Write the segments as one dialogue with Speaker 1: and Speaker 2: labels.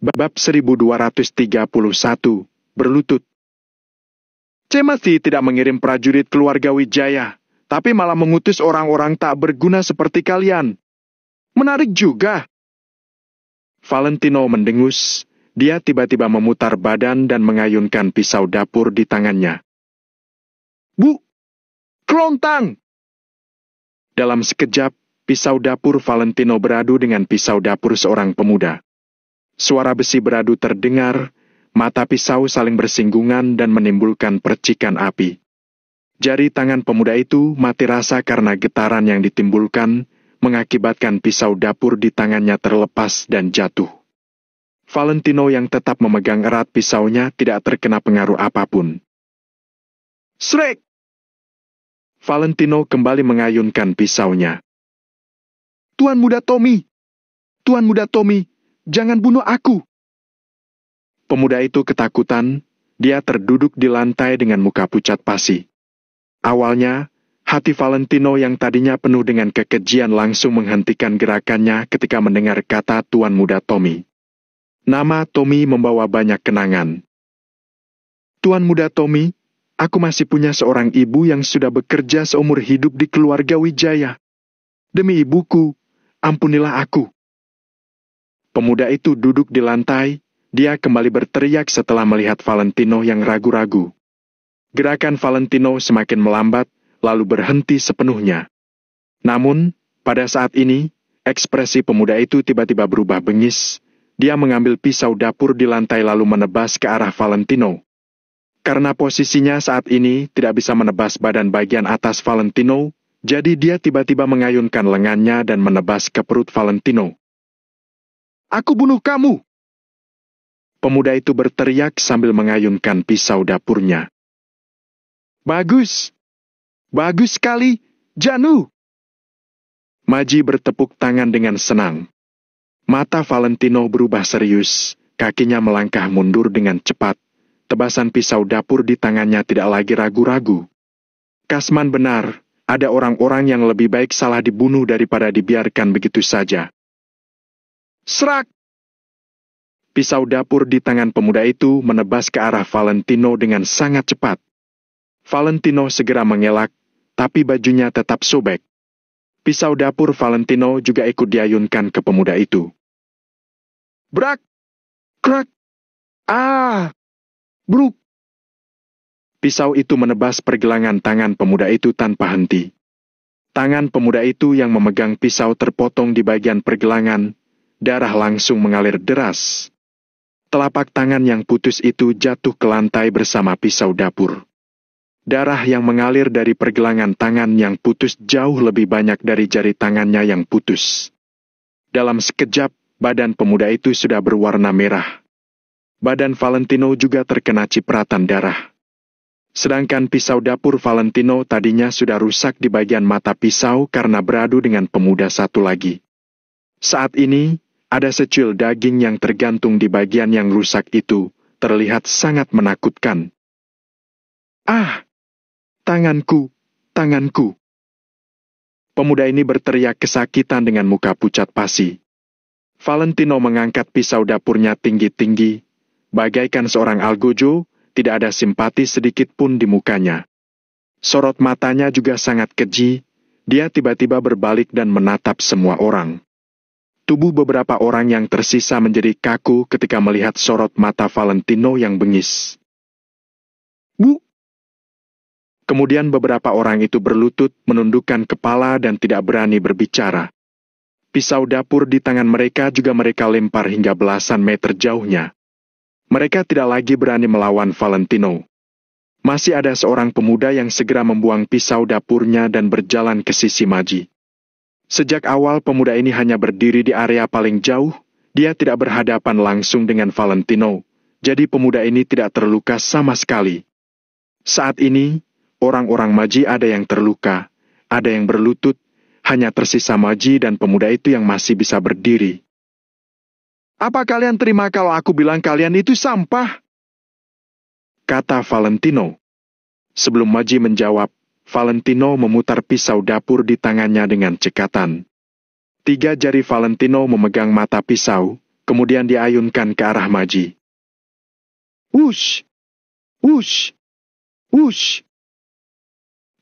Speaker 1: Bab 1231, berlutut. Cemati tidak mengirim prajurit keluarga Wijaya, tapi malah mengutus orang-orang tak berguna seperti kalian. Menarik juga. Valentino mendengus. Dia tiba-tiba memutar badan dan mengayunkan pisau dapur di tangannya. Bu! Kelontang! Dalam sekejap, pisau dapur Valentino beradu dengan pisau dapur seorang pemuda. Suara besi beradu terdengar, mata pisau saling bersinggungan dan menimbulkan percikan api. Jari tangan pemuda itu mati rasa karena getaran yang ditimbulkan, mengakibatkan pisau dapur di tangannya terlepas dan jatuh. Valentino yang tetap memegang erat pisaunya tidak terkena pengaruh apapun. Srek! Valentino kembali mengayunkan pisaunya. Tuan Muda Tommy! Tuan Muda Tommy! Jangan bunuh aku! Pemuda itu ketakutan, dia terduduk di lantai dengan muka pucat pasi. Awalnya, hati Valentino yang tadinya penuh dengan kekejian langsung menghentikan gerakannya ketika mendengar kata Tuan Muda Tommy. Nama Tommy membawa banyak kenangan. Tuan Muda Tommy, aku masih punya seorang ibu yang sudah bekerja seumur hidup di keluarga Wijaya. Demi ibuku, ampunilah aku. Pemuda itu duduk di lantai, dia kembali berteriak setelah melihat Valentino yang ragu-ragu. Gerakan Valentino semakin melambat, lalu berhenti sepenuhnya. Namun, pada saat ini, ekspresi pemuda itu tiba-tiba berubah bengis. Dia mengambil pisau dapur di lantai lalu menebas ke arah Valentino. Karena posisinya saat ini tidak bisa menebas badan bagian atas Valentino, jadi dia tiba-tiba mengayunkan lengannya dan menebas ke perut Valentino. Aku bunuh kamu! Pemuda itu berteriak sambil mengayunkan pisau dapurnya. Bagus! Bagus sekali, Janu! Maji bertepuk tangan dengan senang. Mata Valentino berubah serius, kakinya melangkah mundur dengan cepat. Tebasan pisau dapur di tangannya tidak lagi ragu-ragu. Kasman benar, ada orang-orang yang lebih baik salah dibunuh daripada dibiarkan begitu saja. Serak! Pisau dapur di tangan pemuda itu menebas ke arah Valentino dengan sangat cepat. Valentino segera mengelak, tapi bajunya tetap sobek. Pisau dapur Valentino juga ikut diayunkan ke pemuda itu. Brak! Krak! Ah! Bruk! Pisau itu menebas pergelangan tangan pemuda itu tanpa henti. Tangan pemuda itu yang memegang pisau terpotong di bagian pergelangan, darah langsung mengalir deras. Telapak tangan yang putus itu jatuh ke lantai bersama pisau dapur. Darah yang mengalir dari pergelangan tangan yang putus jauh lebih banyak dari jari tangannya yang putus. Dalam sekejap, badan pemuda itu sudah berwarna merah. Badan Valentino juga terkena cipratan darah. Sedangkan pisau dapur Valentino tadinya sudah rusak di bagian mata pisau karena beradu dengan pemuda satu lagi. Saat ini, ada secuil daging yang tergantung di bagian yang rusak itu, terlihat sangat menakutkan. Ah! Tanganku! Tanganku! Pemuda ini berteriak kesakitan dengan muka pucat pasi. Valentino mengangkat pisau dapurnya tinggi-tinggi. Bagaikan seorang algojo, tidak ada simpati sedikit pun di mukanya. Sorot matanya juga sangat keji, dia tiba-tiba berbalik dan menatap semua orang. Tubuh beberapa orang yang tersisa menjadi kaku ketika melihat sorot mata Valentino yang bengis. Bu! Kemudian beberapa orang itu berlutut, menundukkan kepala dan tidak berani berbicara. Pisau dapur di tangan mereka juga mereka lempar hingga belasan meter jauhnya. Mereka tidak lagi berani melawan Valentino. Masih ada seorang pemuda yang segera membuang pisau dapurnya dan berjalan ke sisi Maji. Sejak awal pemuda ini hanya berdiri di area paling jauh, dia tidak berhadapan langsung dengan Valentino, jadi pemuda ini tidak terluka sama sekali. Saat ini, orang-orang Maji ada yang terluka, ada yang berlutut, hanya tersisa Maji dan pemuda itu yang masih bisa berdiri. "Apa kalian terima kalau aku bilang kalian itu sampah?" kata Valentino. Sebelum Maji menjawab, Valentino memutar pisau dapur di tangannya dengan cekatan. 3 jari Valentino memegang mata pisau, kemudian diayunkan ke arah Maji. Wush! Wush! Wush!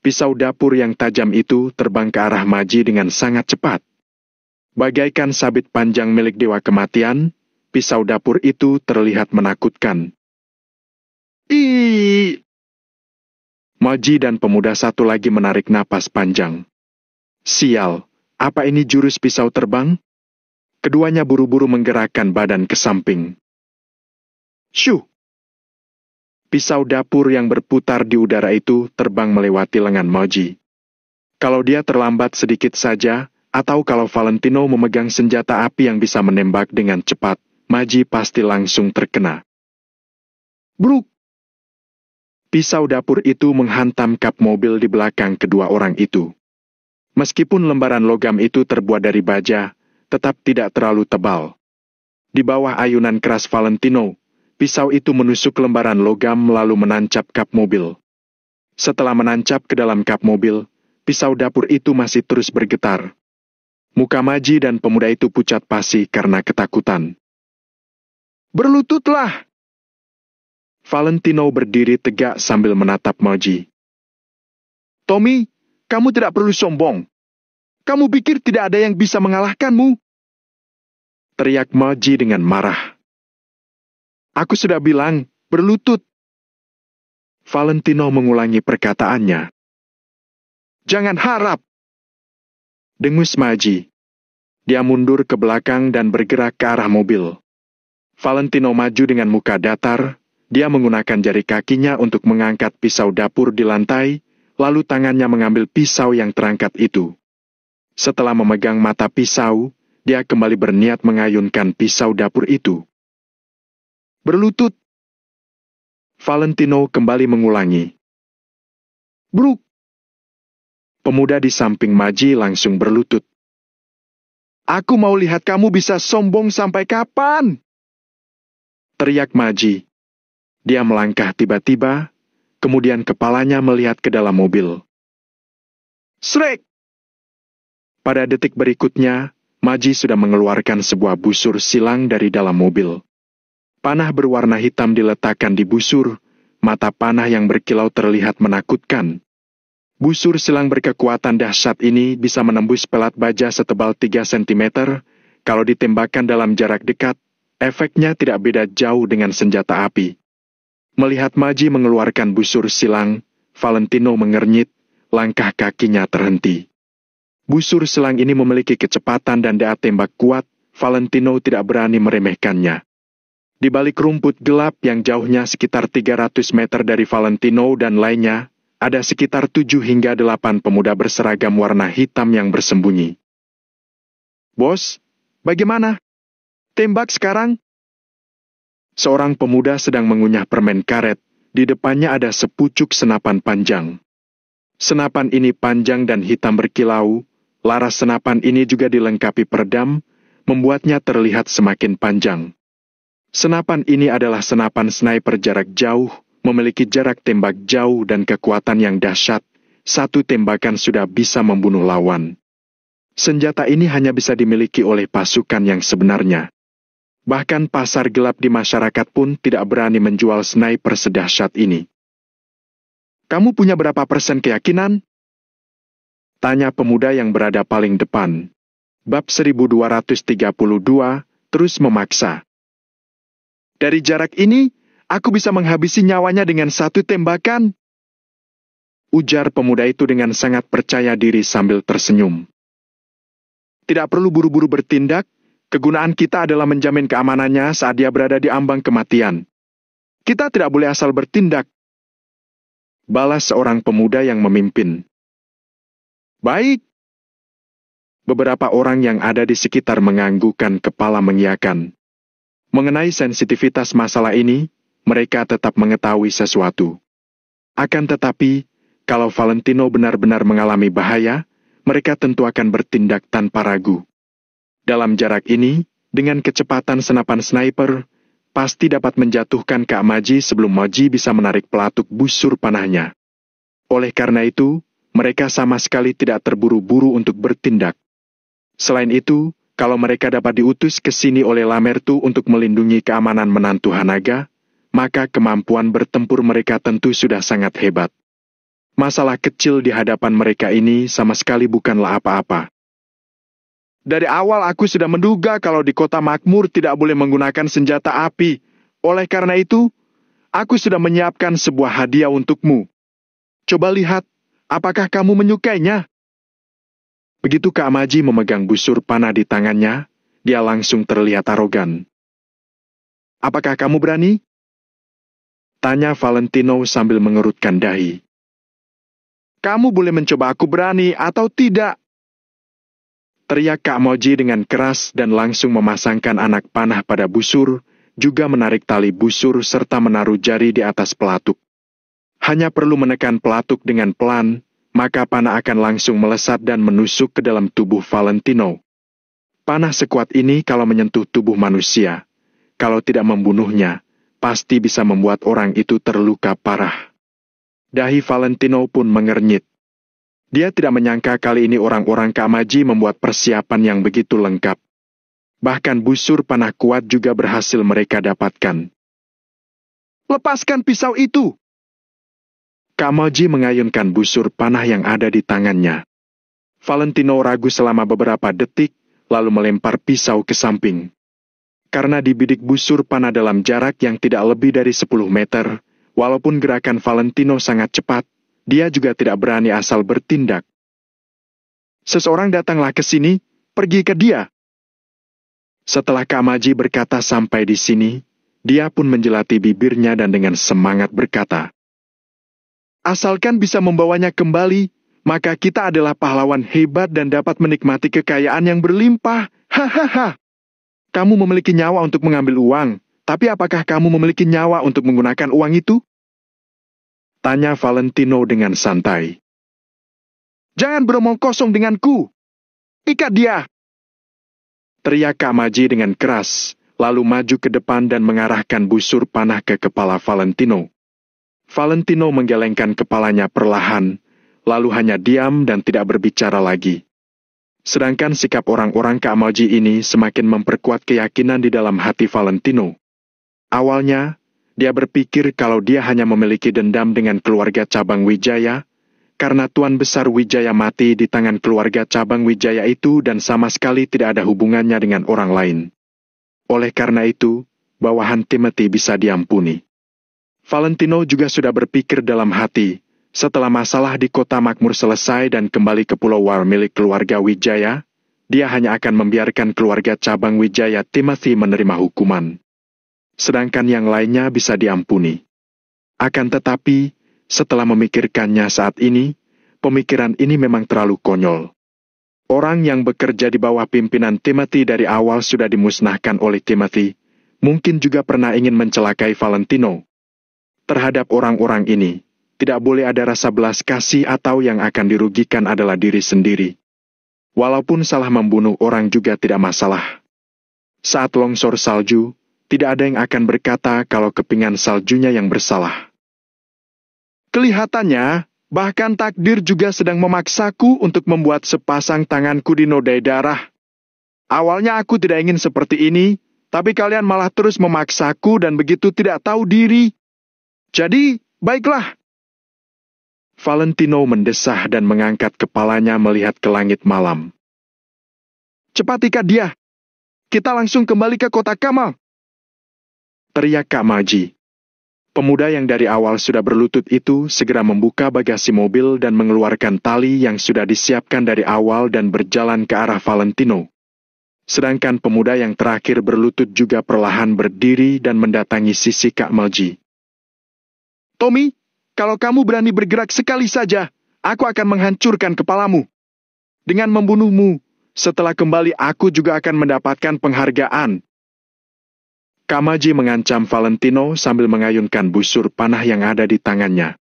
Speaker 1: Pisau dapur yang tajam itu terbang ke arah Maji dengan sangat cepat. Bagaikan sabit panjang milik dewa kematian, pisau dapur itu terlihat menakutkan. Ih! Maji dan pemuda satu lagi menarik napas panjang. Sial, apa ini jurus pisau terbang? Keduanya buru-buru menggerakkan badan ke samping. Syuh! Pisau dapur yang berputar di udara itu terbang melewati lengan Maji. Kalau dia terlambat sedikit saja, atau kalau Valentino memegang senjata api yang bisa menembak dengan cepat, Maji pasti langsung terkena. Bruk! Pisau dapur itu menghantam kap mobil di belakang kedua orang itu. Meskipun lembaran logam itu terbuat dari baja, tetap tidak terlalu tebal. Di bawah ayunan keras Valentino, pisau itu menusuk lembaran logam lalu menancap kap mobil. Setelah menancap ke dalam kap mobil, pisau dapur itu masih terus bergetar. Muka Maji dan pemuda itu pucat pasi karena ketakutan. Berlututlah! Valentino berdiri tegak sambil menatap Maji. Tommy, kamu tidak perlu sombong. Kamu pikir tidak ada yang bisa mengalahkanmu? Teriak Maji dengan marah. Aku sudah bilang, berlutut. Valentino mengulangi perkataannya. Jangan harap. Dengus Maji. Dia mundur ke belakang dan bergerak ke arah mobil. Valentino maju dengan muka datar. Dia menggunakan jari kakinya untuk mengangkat pisau dapur di lantai, lalu tangannya mengambil pisau yang terangkat itu. Setelah memegang mata pisau, dia kembali berniat mengayunkan pisau dapur itu. Berlutut. Valentino kembali mengulangi. Bruk. Pemuda di samping Maji langsung berlutut. Aku mau lihat kamu bisa sombong sampai kapan? Teriak Maji. Dia melangkah tiba-tiba, kemudian kepalanya melihat ke dalam mobil. Srek! Pada detik berikutnya, Maji sudah mengeluarkan sebuah busur silang dari dalam mobil. Panah berwarna hitam diletakkan di busur, mata panah yang berkilau terlihat menakutkan. Busur silang berkekuatan dahsyat ini bisa menembus pelat baja setebal 3 cm, kalau ditembakkan dalam jarak dekat, efeknya tidak beda jauh dengan senjata api. Melihat Maji mengeluarkan busur silang, Valentino mengernyit, langkah kakinya terhenti. Busur silang ini memiliki kecepatan dan daya tembak kuat, Valentino tidak berani meremehkannya. Di balik rumput gelap yang jauhnya sekitar 300 meter dari Valentino dan lainnya, ada sekitar 7 hingga 8 pemuda berseragam warna hitam yang bersembunyi. Bos, bagaimana? Tembak sekarang? Seorang pemuda sedang mengunyah permen karet, di depannya ada sepucuk senapan panjang. Senapan ini panjang dan hitam berkilau, laras senapan ini juga dilengkapi peredam, membuatnya terlihat semakin panjang. Senapan ini adalah senapan sniper jarak jauh, memiliki jarak tembak jauh dan kekuatan yang dahsyat, satu tembakan sudah bisa membunuh lawan. Senjata ini hanya bisa dimiliki oleh pasukan yang sebenarnya. Bahkan pasar gelap di masyarakat pun tidak berani menjual sniper sedahsyat ini. Kamu punya berapa persen keyakinan? Tanya pemuda yang berada paling depan. Bab 1232 terus memaksa. Dari jarak ini, aku bisa menghabisi nyawanya dengan satu tembakan. Ujar pemuda itu dengan sangat percaya diri sambil tersenyum. Tidak perlu buru-buru bertindak. Kegunaan kita adalah menjamin keamanannya saat dia berada di ambang kematian. Kita tidak boleh asal bertindak. balas seorang pemuda yang memimpin. Baik. Beberapa orang yang ada di sekitar menganggukkan kepala mengiyakan. Mengenai sensitivitas masalah ini, mereka tetap mengetahui sesuatu. Akan tetapi, kalau Valentino benar-benar mengalami bahaya, mereka tentu akan bertindak tanpa ragu. Dalam jarak ini, dengan kecepatan senapan sniper, pasti dapat menjatuhkan Kak Maji sebelum Maji bisa menarik pelatuk busur panahnya. Oleh karena itu, mereka sama sekali tidak terburu-buru untuk bertindak. Selain itu, kalau mereka dapat diutus ke sini oleh Lamertu untuk melindungi keamanan menantu Hanaga, maka kemampuan bertempur mereka tentu sudah sangat hebat. Masalah kecil di hadapan mereka ini sama sekali bukanlah apa-apa. Dari awal aku sudah menduga kalau di kota makmur tidak boleh menggunakan senjata api. Oleh karena itu, aku sudah menyiapkan sebuah hadiah untukmu. Coba lihat, apakah kamu menyukainya? Begitu Kak Maji memegang busur panah di tangannya, dia langsung terlihat arogan. Apakah kamu berani? Tanya Valentino sambil mengerutkan dahi. Kamu boleh mencoba aku berani atau tidak. Teriak Kak Maji dengan keras dan langsung memasangkan anak panah pada busur, juga menarik tali busur serta menaruh jari di atas pelatuk. Hanya perlu menekan pelatuk dengan pelan, maka panah akan langsung melesat dan menusuk ke dalam tubuh Valentino. Panah sekuat ini kalau menyentuh tubuh manusia, kalau tidak membunuhnya, pasti bisa membuat orang itu terluka parah. Dahi Valentino pun mengernyit. Dia tidak menyangka kali ini orang-orang Kak Maji membuat persiapan yang begitu lengkap. Bahkan busur panah kuat juga berhasil mereka dapatkan. Lepaskan pisau itu! Kak Maji mengayunkan busur panah yang ada di tangannya. Valentino ragu selama beberapa detik, lalu melempar pisau ke samping. Karena dibidik busur panah dalam jarak yang tidak lebih dari 10 meter, walaupun gerakan Valentino sangat cepat, dia juga tidak berani asal bertindak. Seseorang datanglah ke sini, pergi ke dia. Setelah Kak Maji berkata sampai di sini, dia pun menjelati bibirnya dan dengan semangat berkata, asalkan bisa membawanya kembali, maka kita adalah pahlawan hebat dan dapat menikmati kekayaan yang berlimpah. Hahaha. Kamu memiliki nyawa untuk mengambil uang, tapi apakah kamu memiliki nyawa untuk menggunakan uang itu? Tanya Valentino dengan santai. Jangan beromong kosong denganku. Ikat dia. Teriak Kak Maji dengan keras, lalu maju ke depan dan mengarahkan busur panah ke kepala Valentino. Valentino menggelengkan kepalanya perlahan, lalu hanya diam dan tidak berbicara lagi. Sedangkan sikap orang-orang Kak Maji ini semakin memperkuat keyakinan di dalam hati Valentino. Awalnya, dia berpikir kalau dia hanya memiliki dendam dengan keluarga cabang Wijaya, karena Tuan Besar Wijaya mati di tangan keluarga cabang Wijaya itu dan sama sekali tidak ada hubungannya dengan orang lain. Oleh karena itu, bawahan Timothy bisa diampuni. Valentino juga sudah berpikir dalam hati, setelah masalah di kota makmur selesai dan kembali ke Pulau War milik keluarga Wijaya, dia hanya akan membiarkan keluarga cabang Wijaya Timothy menerima hukuman. Sedangkan yang lainnya bisa diampuni. Akan tetapi, setelah memikirkannya saat ini, pemikiran ini memang terlalu konyol. Orang yang bekerja di bawah pimpinan Timothy dari awal sudah dimusnahkan oleh Timothy, mungkin juga pernah ingin mencelakai Valentino. Terhadap orang-orang ini, tidak boleh ada rasa belas kasih atau yang akan dirugikan adalah diri sendiri. Walaupun salah membunuh orang juga tidak masalah. Saat longsor salju, tidak ada yang akan berkata kalau kepingan saljunya yang bersalah. Kelihatannya, bahkan takdir juga sedang memaksaku untuk membuat sepasang tanganku dinodai darah. Awalnya aku tidak ingin seperti ini, tapi kalian malah terus memaksaku dan begitu tidak tahu diri. Jadi, baiklah. Valentino mendesah dan mengangkat kepalanya melihat ke langit malam. Cepat ikat dia. Kita langsung kembali ke kota Kamal. Teriak Kak Maji. Pemuda yang dari awal sudah berlutut itu segera membuka bagasi mobil dan mengeluarkan tali yang sudah disiapkan dari awal dan berjalan ke arah Valentino. Sedangkan pemuda yang terakhir berlutut juga perlahan berdiri dan mendatangi sisi Kak Maji. Tommy, Kalau kamu berani bergerak sekali saja, aku akan menghancurkan kepalamu. Dengan membunuhmu, setelah kembali aku juga akan mendapatkan penghargaan. Kamaji mengancam Valentino sambil mengayunkan busur panah yang ada di tangannya.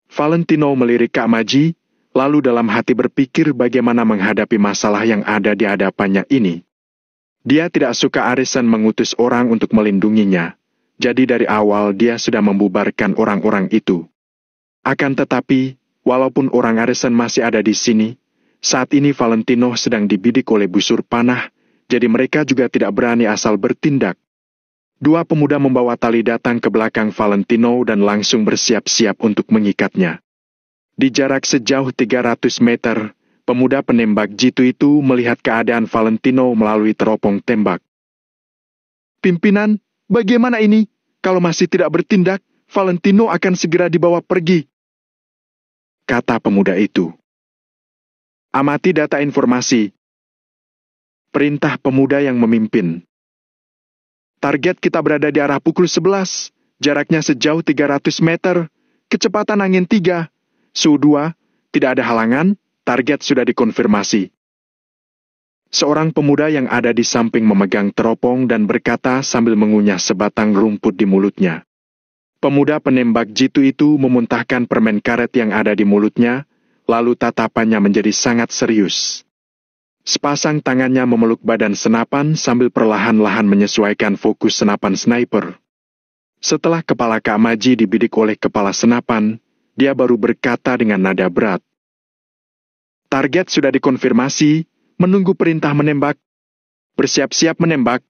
Speaker 1: Valentino melirik Kamaji, lalu dalam hati berpikir bagaimana menghadapi masalah yang ada di hadapannya ini. Dia tidak suka Arisen mengutus orang untuk melindunginya, jadi dari awal dia sudah membubarkan orang-orang itu. Akan tetapi, walaupun orang Arisen masih ada di sini, saat ini Valentino sedang dibidik oleh busur panah, jadi mereka juga tidak berani asal bertindak. Dua pemuda membawa tali datang ke belakang Valentino dan langsung bersiap-siap untuk mengikatnya. Di jarak sejauh 300 meter, pemuda penembak jitu itu melihat keadaan Valentino melalui teropong tembak. "Pimpinan, bagaimana ini? Kalau masih tidak bertindak, Valentino akan segera dibawa pergi," kata pemuda itu. "Amati data informasi," perintah pemuda yang memimpin. "Target kita berada di arah pukul 11, jaraknya sejauh 300 meter, kecepatan angin 3, suhu 2, tidak ada halangan, target sudah dikonfirmasi." Seorang pemuda yang ada di samping memegang teropong dan berkata sambil mengunyah sebatang rumput di mulutnya. Pemuda penembak jitu itu memuntahkan permen karet yang ada di mulutnya, lalu tatapannya menjadi sangat serius. Sepasang tangannya memeluk badan senapan sambil perlahan-lahan menyesuaikan fokus senapan sniper. Setelah kepala Kamaji dibidik oleh kepala senapan, dia baru berkata dengan nada berat. "Target sudah dikonfirmasi, menunggu perintah menembak. Bersiap-siap menembak,"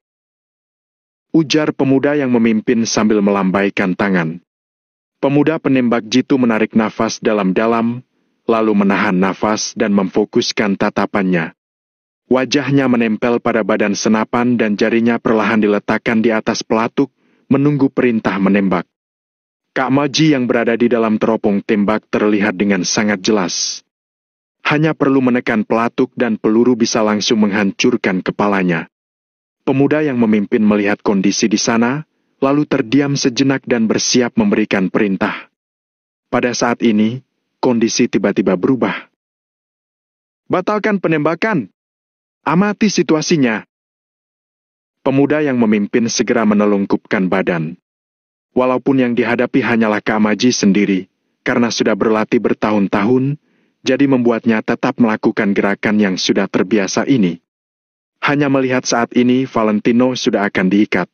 Speaker 1: ujar pemuda yang memimpin sambil melambaikan tangan. Pemuda penembak jitu menarik nafas dalam-dalam, lalu menahan nafas dan memfokuskan tatapannya. Wajahnya menempel pada badan senapan dan jarinya perlahan diletakkan di atas pelatuk, menunggu perintah menembak. Kamaji yang berada di dalam teropong tembak terlihat dengan sangat jelas. Hanya perlu menekan pelatuk dan peluru bisa langsung menghancurkan kepalanya. Pemuda yang memimpin melihat kondisi di sana, lalu terdiam sejenak dan bersiap memberikan perintah. Pada saat ini, kondisi tiba-tiba berubah. "Batalkan penembakan! Amati situasinya." Pemuda yang memimpin segera menelungkupkan badan. Walaupun yang dihadapi hanyalah Kamaji sendiri, karena sudah berlatih bertahun-tahun, jadi membuatnya tetap melakukan gerakan yang sudah terbiasa ini. Hanya melihat saat ini Valentino sudah akan diikat.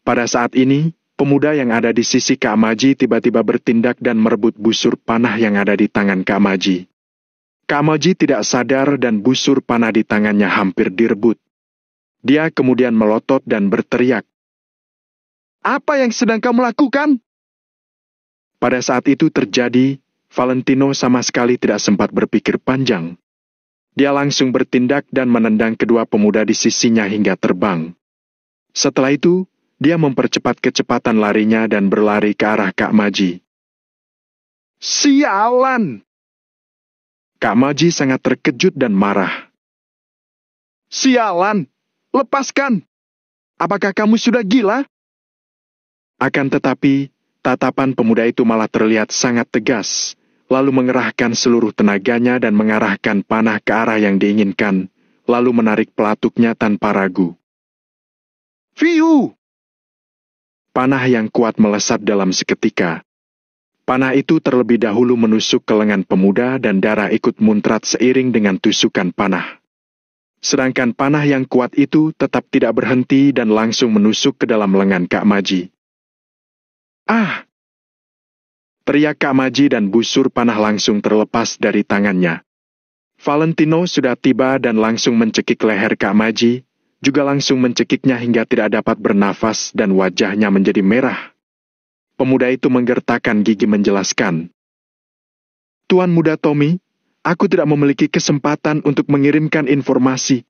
Speaker 1: Pada saat ini, pemuda yang ada di sisi Kamaji tiba-tiba bertindak dan merebut busur panah yang ada di tangan Kamaji. Kamaji tidak sadar dan busur panah di tangannya hampir direbut. Dia kemudian melotot dan berteriak, "Apa yang sedang kamu lakukan?" Pada saat itu terjadi, Valentino sama sekali tidak sempat berpikir panjang. Dia langsung bertindak dan menendang kedua pemuda di sisinya hingga terbang. Setelah itu, dia mempercepat kecepatan larinya dan berlari ke arah Kamaji. "Sialan!" Kamaji sangat terkejut dan marah. "Sialan! Lepaskan! Apakah kamu sudah gila?" Akan tetapi, tatapan pemuda itu malah terlihat sangat tegas, lalu mengerahkan seluruh tenaganya dan mengarahkan panah ke arah yang diinginkan, lalu menarik pelatuknya tanpa ragu. "Fiu!" Panah yang kuat melesat dalam seketika. Panah itu terlebih dahulu menusuk ke lengan pemuda dan darah ikut muncrat seiring dengan tusukan panah. Sedangkan panah yang kuat itu tetap tidak berhenti dan langsung menusuk ke dalam lengan Kamaji. "Ah!" teriak Kamaji dan busur panah langsung terlepas dari tangannya. Valentino sudah tiba dan langsung mencekik leher Kamaji, juga langsung mencekiknya hingga tidak dapat bernafas dan wajahnya menjadi merah. Pemuda itu menggertakkan gigi menjelaskan, "Tuan Muda Tommy, aku tidak memiliki kesempatan untuk mengirimkan informasi.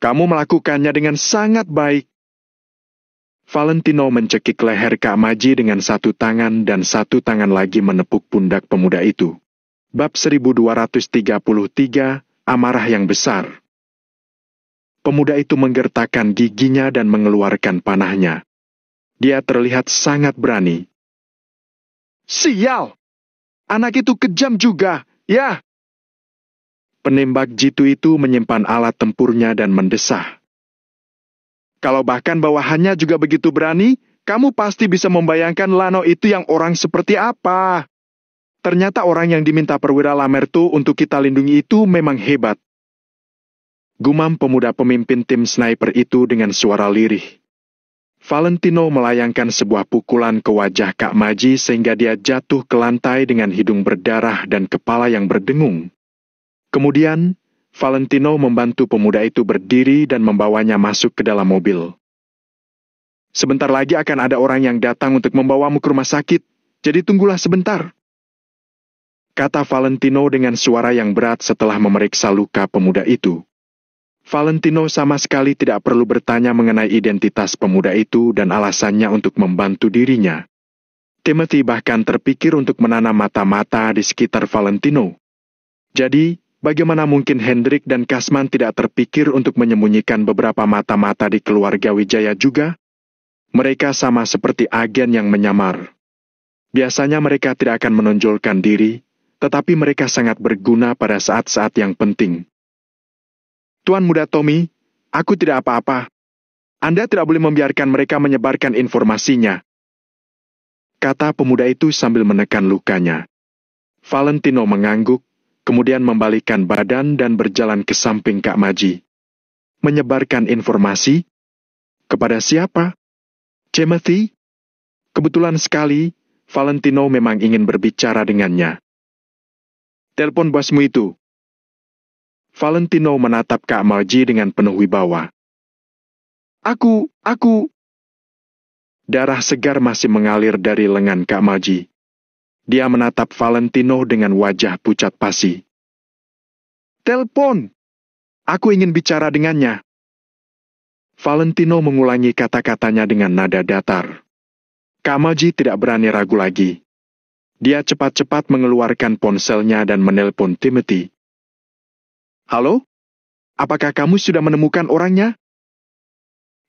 Speaker 1: Kamu melakukannya dengan sangat baik." Valentino mencekik leher Kamaji dengan satu tangan dan satu tangan lagi menepuk pundak pemuda itu. Bab 1233, Amarah yang Besar. Pemuda itu menggertakkan giginya dan mengeluarkan panahnya. Dia terlihat sangat berani. Sial! Anak itu kejam juga, ya. Penembak jitu itu menyimpan alat tempurnya dan mendesah. Kalau bahkan bawahannya juga begitu berani, kamu pasti bisa membayangkan Lano itu yang orang seperti apa. Ternyata orang yang diminta perwira Lamertu untuk kita lindungi itu memang hebat. Gumam pemuda pemimpin tim sniper itu dengan suara lirih. Valentino melayangkan sebuah pukulan ke wajah Kak Maji sehingga dia jatuh ke lantai dengan hidung berdarah dan kepala yang berdengung. Kemudian, Valentino membantu pemuda itu berdiri dan membawanya masuk ke dalam mobil. Sebentar lagi akan ada orang yang datang untuk membawamu ke rumah sakit, jadi tunggulah sebentar. Kata Valentino dengan suara yang berat setelah memeriksa luka pemuda itu. Valentino sama sekali tidak perlu bertanya mengenai identitas pemuda itu dan alasannya untuk membantu dirinya. Timothy bahkan terpikir untuk menanam mata-mata di sekitar Valentino. Jadi, bagaimana mungkin Hendrik dan Kasman tidak terpikir untuk menyembunyikan beberapa mata-mata di keluarga Wijaya juga? Mereka sama seperti agen yang menyamar. Biasanya mereka tidak akan menonjolkan diri, tetapi mereka sangat berguna pada saat-saat yang penting. Tuan Muda Tommy, aku tidak apa-apa. Anda tidak boleh membiarkan mereka menyebarkan informasinya. Kata pemuda itu sambil menekan lukanya. Valentino mengangguk, kemudian membalikkan badan dan berjalan ke samping Kak Maji. Menyebarkan informasi? Kepada siapa? Timothy? Kebetulan sekali, Valentino memang ingin berbicara dengannya. Telepon bosmu itu. Valentino menatap Kak Maji dengan penuh wibawa. Aku... Darah segar masih mengalir dari lengan Kak Maji. Dia menatap Valentino dengan wajah pucat pasi. Telepon! Aku ingin bicara dengannya. Valentino mengulangi kata-katanya dengan nada datar. Kak Maji tidak berani ragu lagi. Dia cepat-cepat mengeluarkan ponselnya dan menelpon Timothy. Halo? Apakah kamu sudah menemukan orangnya?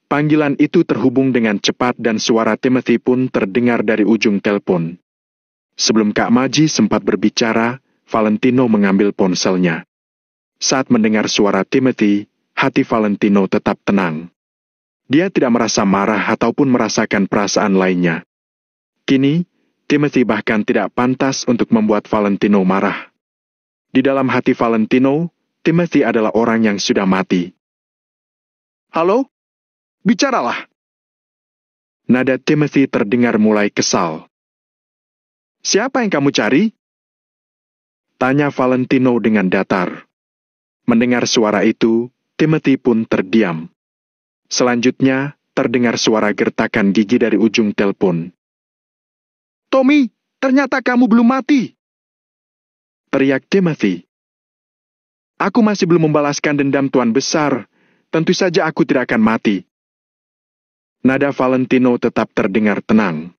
Speaker 1: Panggilan itu terhubung dengan cepat dan suara Timothy pun terdengar dari ujung telepon. Sebelum Kak Maji sempat berbicara, Valentino mengambil ponselnya. Saat mendengar suara Timothy, hati Valentino tetap tenang. Dia tidak merasa marah ataupun merasakan perasaan lainnya. Kini, Timothy bahkan tidak pantas untuk membuat Valentino marah. Di dalam hati Valentino, Timothy adalah orang yang sudah mati. Halo? Bicaralah. Nada Timothy terdengar mulai kesal. Siapa yang kamu cari? Tanya Valentino dengan datar. Mendengar suara itu, Timothy pun terdiam. Selanjutnya, terdengar suara gertakan gigi dari ujung telepon. Tommy, ternyata kamu belum mati. Teriak Timothy. Aku masih belum membalaskan dendam Tuan Besar. Tentu saja aku tidak akan mati. Nada Valentino tetap terdengar tenang.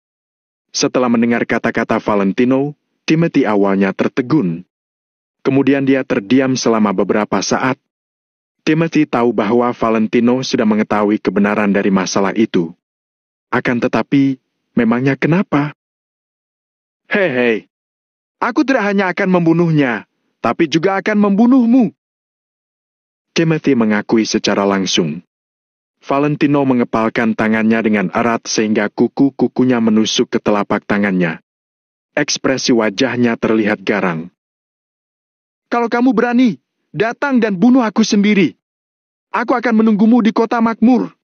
Speaker 1: Setelah mendengar kata-kata Valentino, Timothy awalnya tertegun. Kemudian dia terdiam selama beberapa saat. Timothy tahu bahwa Valentino sudah mengetahui kebenaran dari masalah itu. Akan tetapi, memangnya kenapa? Hei, aku tidak hanya akan membunuhnya, tapi juga akan membunuhmu. Timothy mengakui secara langsung. Valentino mengepalkan tangannya dengan erat sehingga kuku-kukunya menusuk ke telapak tangannya. Ekspresi wajahnya terlihat garang. Kalau kamu berani, datang dan bunuh aku sendiri. Aku akan menunggumu di kota makmur.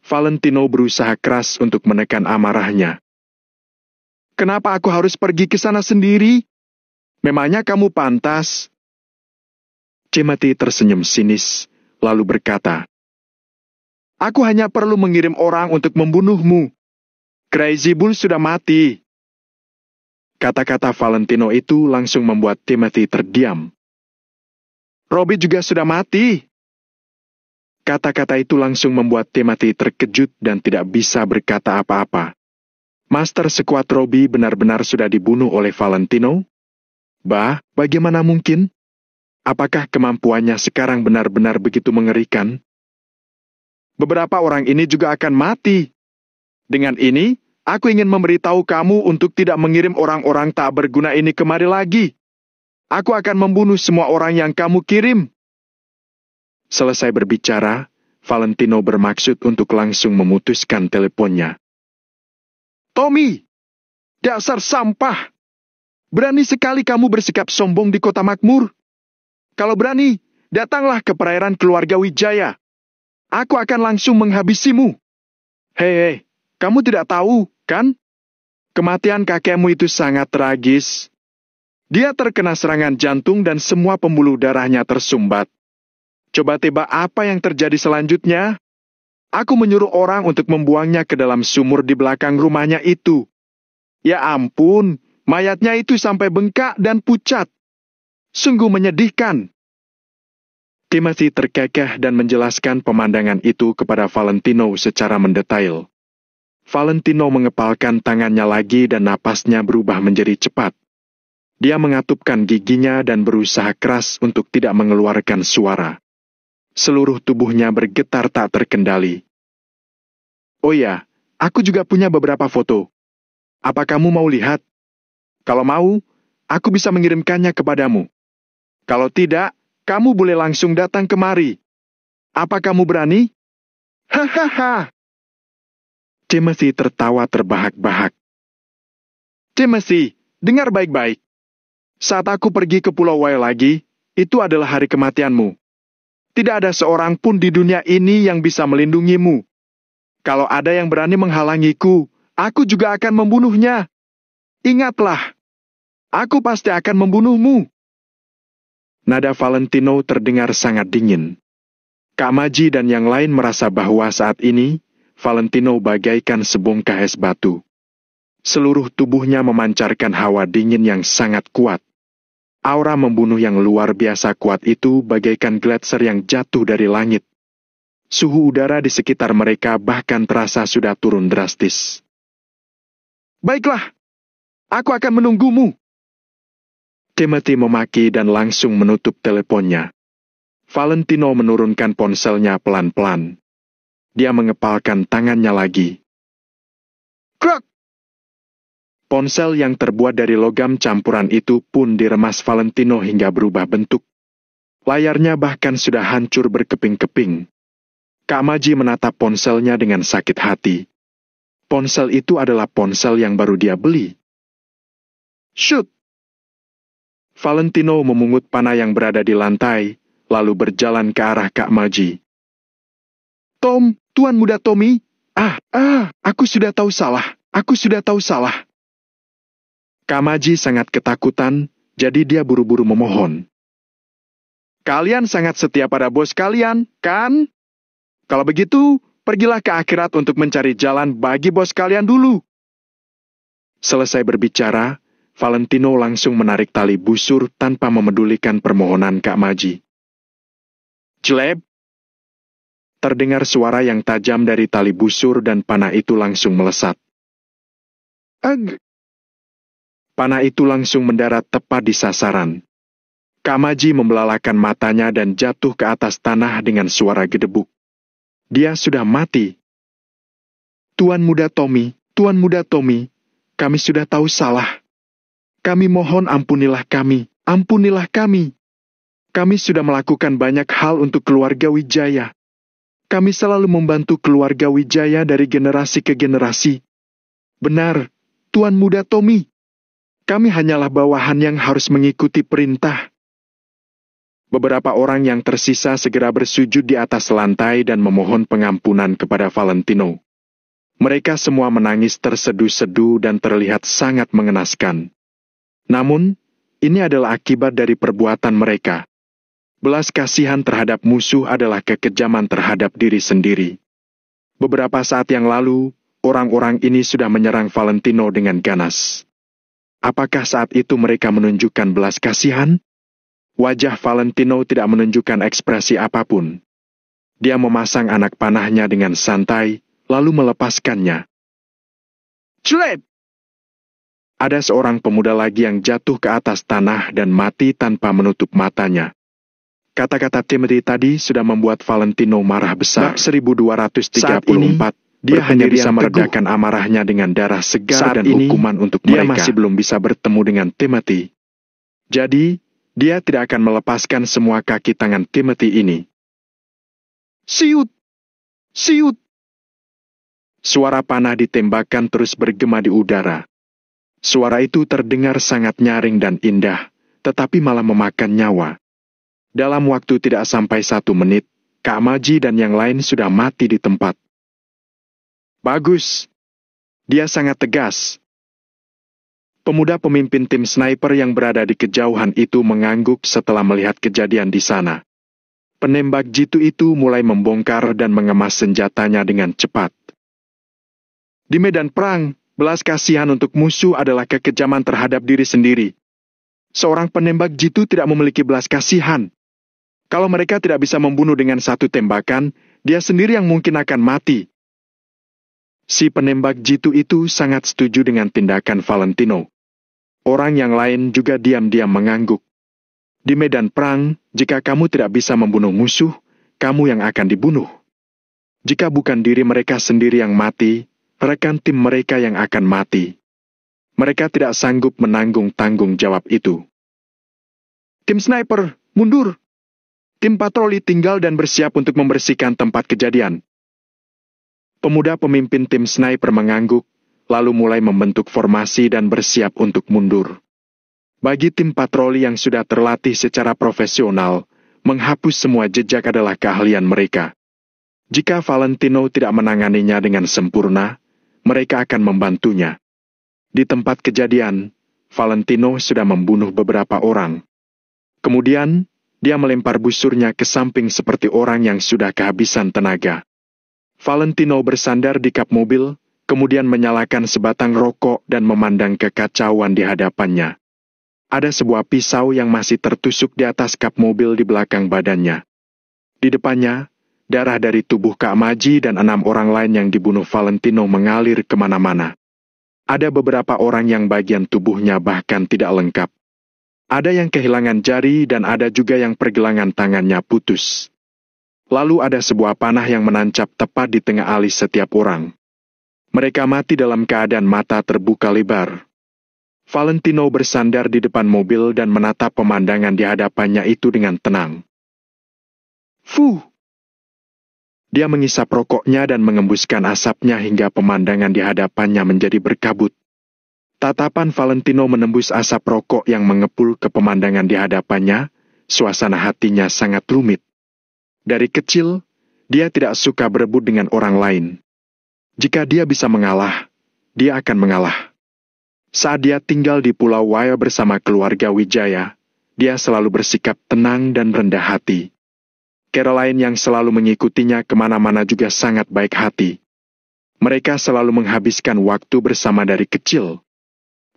Speaker 1: Valentino berusaha keras untuk menekan amarahnya. Kenapa aku harus pergi ke sana sendiri? Memangnya kamu pantas? Timothy tersenyum sinis, lalu berkata, Aku hanya perlu mengirim orang untuk membunuhmu. Crazy Bull sudah mati. Kata-kata Valentino itu langsung membuat Timothy terdiam. Robbie juga sudah mati. Kata-kata itu langsung membuat Timothy terkejut dan tidak bisa berkata apa-apa. Master sekuat Robbie benar-benar sudah dibunuh oleh Valentino? Bagaimana mungkin? Apakah kemampuannya sekarang benar-benar begitu mengerikan? Beberapa orang ini juga akan mati. Dengan ini, Aku ingin memberitahu kamu untuk tidak mengirim orang-orang tak berguna ini kemari lagi. Aku akan membunuh semua orang yang kamu kirim. Selesai berbicara, Valentino bermaksud untuk langsung memutuskan teleponnya. Tommy, dasar sampah! Berani sekali kamu bersikap sombong di kota makmur. Kalau berani, datanglah ke perairan keluarga Wijaya. Aku akan langsung menghabisimu. Hei, kamu tidak tahu, kan? Kematian kakekmu itu sangat tragis. Dia terkena serangan jantung dan semua pembuluh darahnya tersumbat. Coba tebak apa yang terjadi selanjutnya? Aku menyuruh orang untuk membuangnya ke dalam sumur di belakang rumahnya itu. Ya ampun, mayatnya itu sampai bengkak dan pucat. Sungguh menyedihkan. Timothy terkekeh dan menjelaskan pemandangan itu kepada Valentino secara mendetail. Valentino mengepalkan tangannya lagi dan napasnya berubah menjadi cepat. Dia mengatupkan giginya dan berusaha keras untuk tidak mengeluarkan suara. Seluruh tubuhnya bergetar tak terkendali. Oh ya, aku juga punya beberapa foto. Apa kamu mau lihat? Kalau mau, aku bisa mengirimkannya kepadamu. Kalau tidak, kamu boleh langsung datang kemari. Apa kamu berani? Hahaha. Timothy tertawa terbahak-bahak. Timothy, dengar baik-baik. Saat aku pergi ke Pulau Wai lagi, itu adalah hari kematianmu. Tidak ada seorang pun di dunia ini yang bisa melindungimu. Kalau ada yang berani menghalangiku, aku juga akan membunuhnya. Ingatlah, aku pasti akan membunuhmu. Nada Valentino terdengar sangat dingin. Kak Maji dan yang lain merasa bahwa saat ini, Valentino bagaikan sebongkah es batu. Seluruh tubuhnya memancarkan hawa dingin yang sangat kuat. Aura membunuh yang luar biasa kuat itu bagaikan gletser yang jatuh dari langit. Suhu udara di sekitar mereka bahkan terasa sudah turun drastis. Baiklah, aku akan menunggumu. Timothy memaki dan langsung menutup teleponnya. Valentino menurunkan ponselnya pelan-pelan. Dia mengepalkan tangannya lagi. Krok! Ponsel yang terbuat dari logam campuran itu pun diremas Valentino hingga berubah bentuk. Layarnya bahkan sudah hancur berkeping-keping. Kak Maji menatap ponselnya dengan sakit hati. Ponsel itu adalah ponsel yang baru dia beli. Shoot! Valentino memungut panah yang berada di lantai, lalu berjalan ke arah Kak Maji. Tom, Tuan Muda Tommy. Aku sudah tahu salah. Kak Maji sangat ketakutan, jadi dia buru-buru memohon. Kalian sangat setia pada bos kalian, kan? Kalau begitu, pergilah ke akhirat untuk mencari jalan bagi bos kalian dulu. Selesai berbicara, Valentino langsung menarik tali busur tanpa memedulikan permohonan Kak Maji. Jeleb! Terdengar suara yang tajam dari tali busur dan panah itu langsung melesat. Ag! Panah itu langsung mendarat tepat di sasaran. Kak Maji membelalakan matanya dan jatuh ke atas tanah dengan suara gedebuk. Dia sudah mati. Tuan Muda Tommy, kami sudah tahu salah. Kami mohon ampunilah kami. Kami sudah melakukan banyak hal untuk keluarga Wijaya. Kami selalu membantu keluarga Wijaya dari generasi ke generasi. Benar, Tuan Muda Tommy. Kami hanyalah bawahan yang harus mengikuti perintah. Beberapa orang yang tersisa segera bersujud di atas lantai dan memohon pengampunan kepada Valentino. Mereka semua menangis terseduh-seduh dan terlihat sangat mengenaskan. Namun, ini adalah akibat dari perbuatan mereka. Belas kasihan terhadap musuh adalah kekejaman terhadap diri sendiri. Beberapa saat yang lalu, orang-orang ini sudah menyerang Valentino dengan ganas. Apakah saat itu mereka menunjukkan belas kasihan? Wajah Valentino tidak menunjukkan ekspresi apapun. Dia memasang anak panahnya dengan santai, lalu melepaskannya. Jelek! Ada seorang pemuda lagi yang jatuh ke atas tanah dan mati tanpa menutup matanya. Kata-kata Timothy tadi sudah membuat Valentino marah besar. Bab 1234, Dia hanya bisa meredakan amarahnya dengan darah segar dan hukuman untuk mereka. Dia masih belum bisa bertemu dengan Timothy. Jadi, dia tidak akan melepaskan semua kaki tangan Timothy ini. Siut! Siut! Suara panah ditembakkan terus bergema di udara. Suara itu terdengar sangat nyaring dan indah, tetapi malah memakan nyawa. Dalam waktu tidak sampai 1 menit, Kak Maji dan yang lain sudah mati di tempat. Bagus. Dia sangat tegas. Pemuda pemimpin tim sniper yang berada di kejauhan itu mengangguk setelah melihat kejadian di sana. Penembak jitu itu mulai membongkar dan mengemas senjatanya dengan cepat. Di medan perang, belas kasihan untuk musuh adalah kekejaman terhadap diri sendiri. Seorang penembak jitu tidak memiliki belas kasihan. Kalau mereka tidak bisa membunuh dengan 1 tembakan, dia sendiri yang mungkin akan mati. Si penembak jitu itu sangat setuju dengan tindakan Valentino. Orang yang lain juga diam-diam mengangguk. Di medan perang, jika kamu tidak bisa membunuh musuh, kamu yang akan dibunuh. Jika bukan diri mereka sendiri yang mati, rekan tim mereka yang akan mati. Mereka tidak sanggup menanggung tanggung jawab itu. Tim sniper, mundur! Tim patroli tinggal dan bersiap untuk membersihkan tempat kejadian. Pemuda pemimpin tim sniper mengangguk, lalu mulai membentuk formasi dan bersiap untuk mundur. Bagi tim patroli yang sudah terlatih secara profesional, menghapus semua jejak adalah keahlian mereka. Jika Valentino tidak menanganinya dengan sempurna, mereka akan membantunya. Di tempat kejadian, Valentino sudah membunuh beberapa orang. Kemudian, dia melempar busurnya ke samping seperti orang yang sudah kehabisan tenaga. Valentino bersandar di kap mobil, kemudian menyalakan sebatang rokok dan memandang kekacauan di hadapannya. Ada sebuah pisau yang masih tertusuk di atas kap mobil di belakang badannya. Di depannya, darah dari tubuh Kak Maji dan 6 orang lain yang dibunuh Valentino mengalir kemana-mana. Ada beberapa orang yang bagian tubuhnya bahkan tidak lengkap. Ada yang kehilangan jari dan ada juga yang pergelangan tangannya putus. Lalu ada sebuah panah yang menancap tepat di tengah alis setiap orang. Mereka mati dalam keadaan mata terbuka lebar. Valentino bersandar di depan mobil dan menatap pemandangan di hadapannya itu dengan tenang. Fuh! Dia mengisap rokoknya dan mengembuskan asapnya hingga pemandangan di hadapannya menjadi berkabut. Tatapan Valentino menembus asap rokok yang mengepul ke pemandangan di hadapannya, suasana hatinya sangat rumit. Dari kecil, dia tidak suka berebut dengan orang lain. Jika dia bisa mengalah, dia akan mengalah. Saat dia tinggal di Pulau Waya bersama keluarga Wijaya, dia selalu bersikap tenang dan rendah hati. Caroline yang selalu mengikutinya kemana-mana juga sangat baik hati. Mereka selalu menghabiskan waktu bersama dari kecil.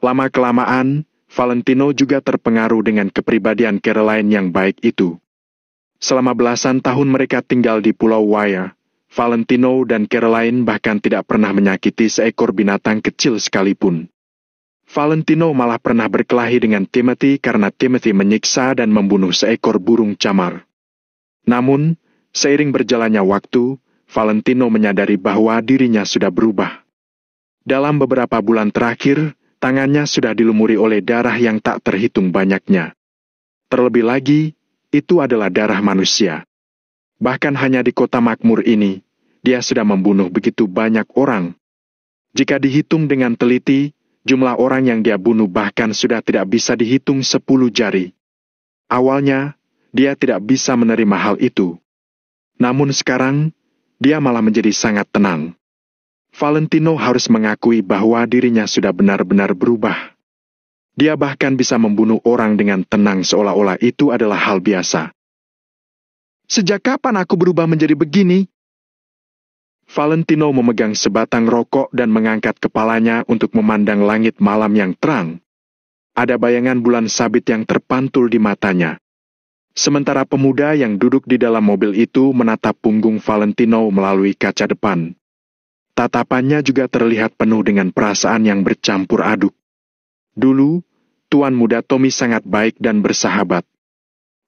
Speaker 1: Lama-kelamaan, Valentino juga terpengaruh dengan kepribadian Caroline yang baik itu. Selama belasan tahun mereka tinggal di Pulau Waya, Valentino dan Caroline bahkan tidak pernah menyakiti seekor binatang kecil sekalipun. Valentino malah pernah berkelahi dengan Timothy karena Timothy menyiksa dan membunuh seekor burung camar. Namun, seiring berjalannya waktu, Valentino menyadari bahwa dirinya sudah berubah. Dalam beberapa bulan terakhir, tangannya sudah dilumuri oleh darah yang tak terhitung banyaknya. Terlebih lagi, itu adalah darah manusia. Bahkan hanya di kota makmur ini, dia sudah membunuh begitu banyak orang. Jika dihitung dengan teliti, jumlah orang yang dia bunuh bahkan sudah tidak bisa dihitung 10 jari. Awalnya, dia tidak bisa menerima hal itu. Namun sekarang, dia malah menjadi sangat tenang. Valentino harus mengakui bahwa dirinya sudah benar-benar berubah. Dia bahkan bisa membunuh orang dengan tenang seolah-olah itu adalah hal biasa. Sejak kapan aku berubah menjadi begini? Valentino memegang sebatang rokok dan mengangkat kepalanya untuk memandang langit malam yang terang. Ada bayangan bulan sabit yang terpantul di matanya. Sementara pemuda yang duduk di dalam mobil itu menatap punggung Valentino melalui kaca depan. Tatapannya juga terlihat penuh dengan perasaan yang bercampur aduk. Dulu, Tuan Muda Tommy sangat baik dan bersahabat.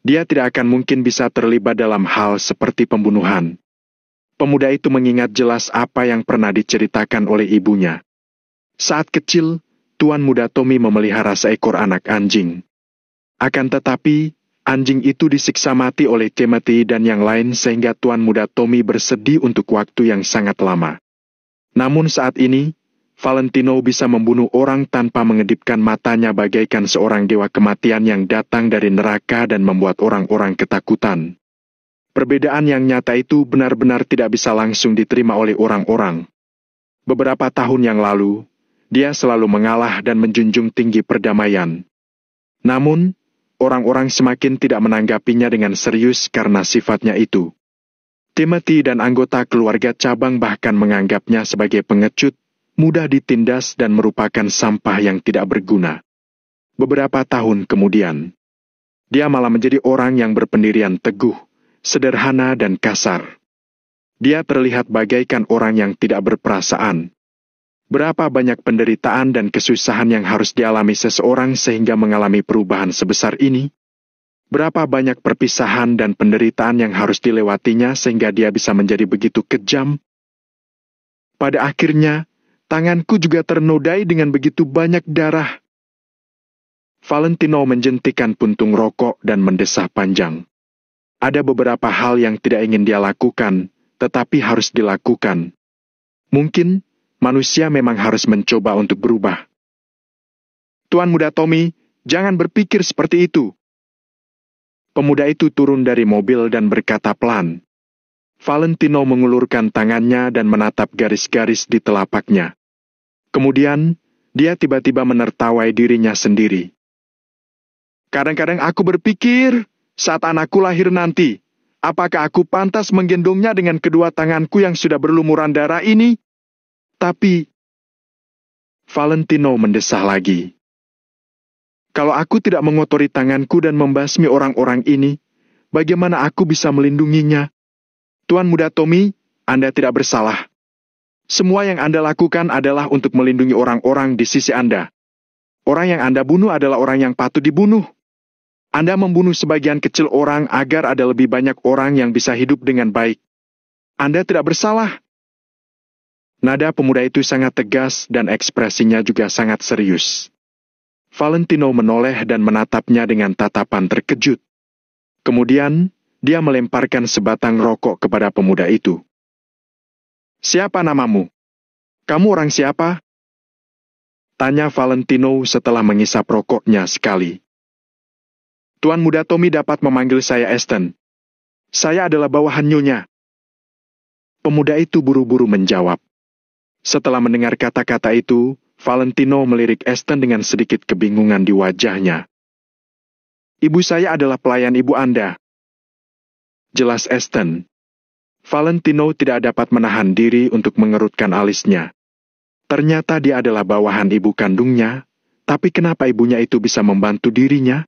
Speaker 1: Dia tidak akan mungkin bisa terlibat dalam hal seperti pembunuhan. Pemuda itu mengingat jelas apa yang pernah diceritakan oleh ibunya. Saat kecil, Tuan Muda Tommy memelihara seekor anak anjing. Akan tetapi, anjing itu disiksa mati oleh Timothy dan yang lain sehingga Tuan Muda Tommy bersedih untuk waktu yang sangat lama. Namun saat ini, Valentino bisa membunuh orang tanpa mengedipkan matanya bagaikan seorang dewa kematian yang datang dari neraka dan membuat orang-orang ketakutan. Perbedaan yang nyata itu benar-benar tidak bisa langsung diterima oleh orang-orang. Beberapa tahun yang lalu, dia selalu mengalah dan menjunjung tinggi perdamaian. Namun, orang-orang semakin tidak menanggapinya dengan serius karena sifatnya itu. Timothy dan anggota keluarga cabang bahkan menganggapnya sebagai pengecut, mudah ditindas dan merupakan sampah yang tidak berguna. Beberapa tahun kemudian, dia malah menjadi orang yang berpendirian teguh, sederhana dan kasar. Dia terlihat bagaikan orang yang tidak berperasaan. Berapa banyak penderitaan dan kesusahan yang harus dialami seseorang sehingga mengalami perubahan sebesar ini? Berapa banyak perpisahan dan penderitaan yang harus dilewatinya sehingga dia bisa menjadi begitu kejam? Pada akhirnya, tanganku juga ternodai dengan begitu banyak darah. Valentino menjentikan puntung rokok dan mendesah panjang. Ada beberapa hal yang tidak ingin dia lakukan, tetapi harus dilakukan. Mungkin, manusia memang harus mencoba untuk berubah. Tuan Muda Tommy, jangan berpikir seperti itu. Pemuda itu turun dari mobil dan berkata pelan. Valentino mengulurkan tangannya dan menatap garis-garis di telapaknya. Kemudian, dia tiba-tiba menertawai dirinya sendiri. Kadang-kadang aku berpikir, saat anakku lahir nanti, apakah aku pantas menggendongnya dengan kedua tanganku yang sudah berlumuran darah ini? Tapi, Valentino mendesah lagi. Kalau aku tidak mengotori tanganku dan membasmi orang-orang ini, bagaimana aku bisa melindunginya? Tuan Muda Tommy, Anda tidak bersalah. Semua yang Anda lakukan adalah untuk melindungi orang-orang di sisi Anda. Orang yang Anda bunuh adalah orang yang patut dibunuh. Anda membunuh sebagian kecil orang agar ada lebih banyak orang yang bisa hidup dengan baik. Anda tidak bersalah. Nada pemuda itu sangat tegas dan ekspresinya juga sangat serius. Valentino menoleh dan menatapnya dengan tatapan terkejut. Kemudian, dia melemparkan sebatang rokok kepada pemuda itu. Siapa namamu? Kamu orang siapa? Tanya Valentino setelah mengisap rokoknya sekali. Tuan Muda Tommy dapat memanggil saya Aston. Saya adalah bawahan nyonya. Pemuda itu buru-buru menjawab. Setelah mendengar kata-kata itu, Valentino melirik Aston dengan sedikit kebingungan di wajahnya. Ibu saya adalah pelayan ibu Anda. Jelas Aston. Valentino tidak dapat menahan diri untuk mengerutkan alisnya. Ternyata dia adalah bawahan ibu kandungnya, tapi kenapa ibunya itu bisa membantu dirinya?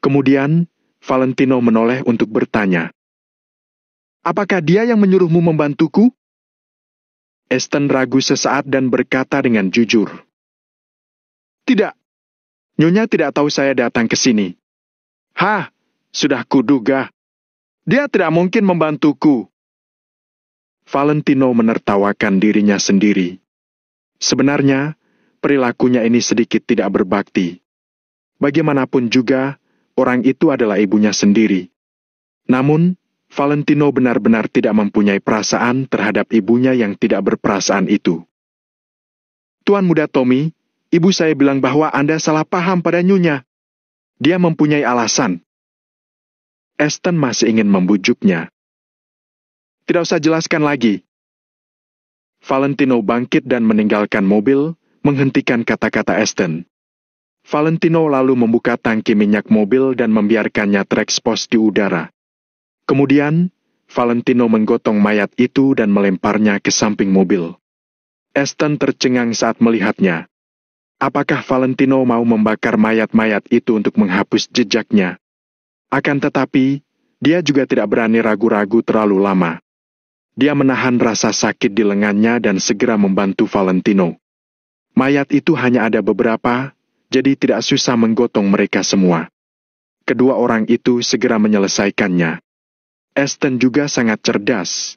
Speaker 1: Kemudian, Valentino menoleh untuk bertanya. Apakah dia yang menyuruhmu membantuku? Aston ragu sesaat dan berkata dengan jujur. Tidak. Nyonya tidak tahu saya datang ke sini. Hah, sudah kuduga. Dia tidak mungkin membantuku. Valentino menertawakan dirinya sendiri. Sebenarnya, perilakunya ini sedikit tidak berbakti. Bagaimanapun juga, orang itu adalah ibunya sendiri. Namun, Valentino benar-benar tidak mempunyai perasaan terhadap ibunya yang tidak berperasaan itu. Tuan Muda Tommy, ibu saya bilang bahwa Anda salah paham pada nyonya. Dia mempunyai alasan. Aston masih ingin membujuknya. Tidak usah jelaskan lagi. Valentino bangkit dan meninggalkan mobil, menghentikan kata-kata Aston. Valentino lalu membuka tangki minyak mobil dan membiarkannya terekspos di udara. Kemudian, Valentino menggotong mayat itu dan melemparnya ke samping mobil. Aston tercengang saat melihatnya. Apakah Valentino mau membakar mayat-mayat itu untuk menghapus jejaknya? Akan tetapi, dia juga tidak berani ragu-ragu terlalu lama. Dia menahan rasa sakit di lengannya dan segera membantu Valentino. Mayat itu hanya ada beberapa, jadi tidak susah menggotong mereka semua. Kedua orang itu segera menyelesaikannya. Aston juga sangat cerdas.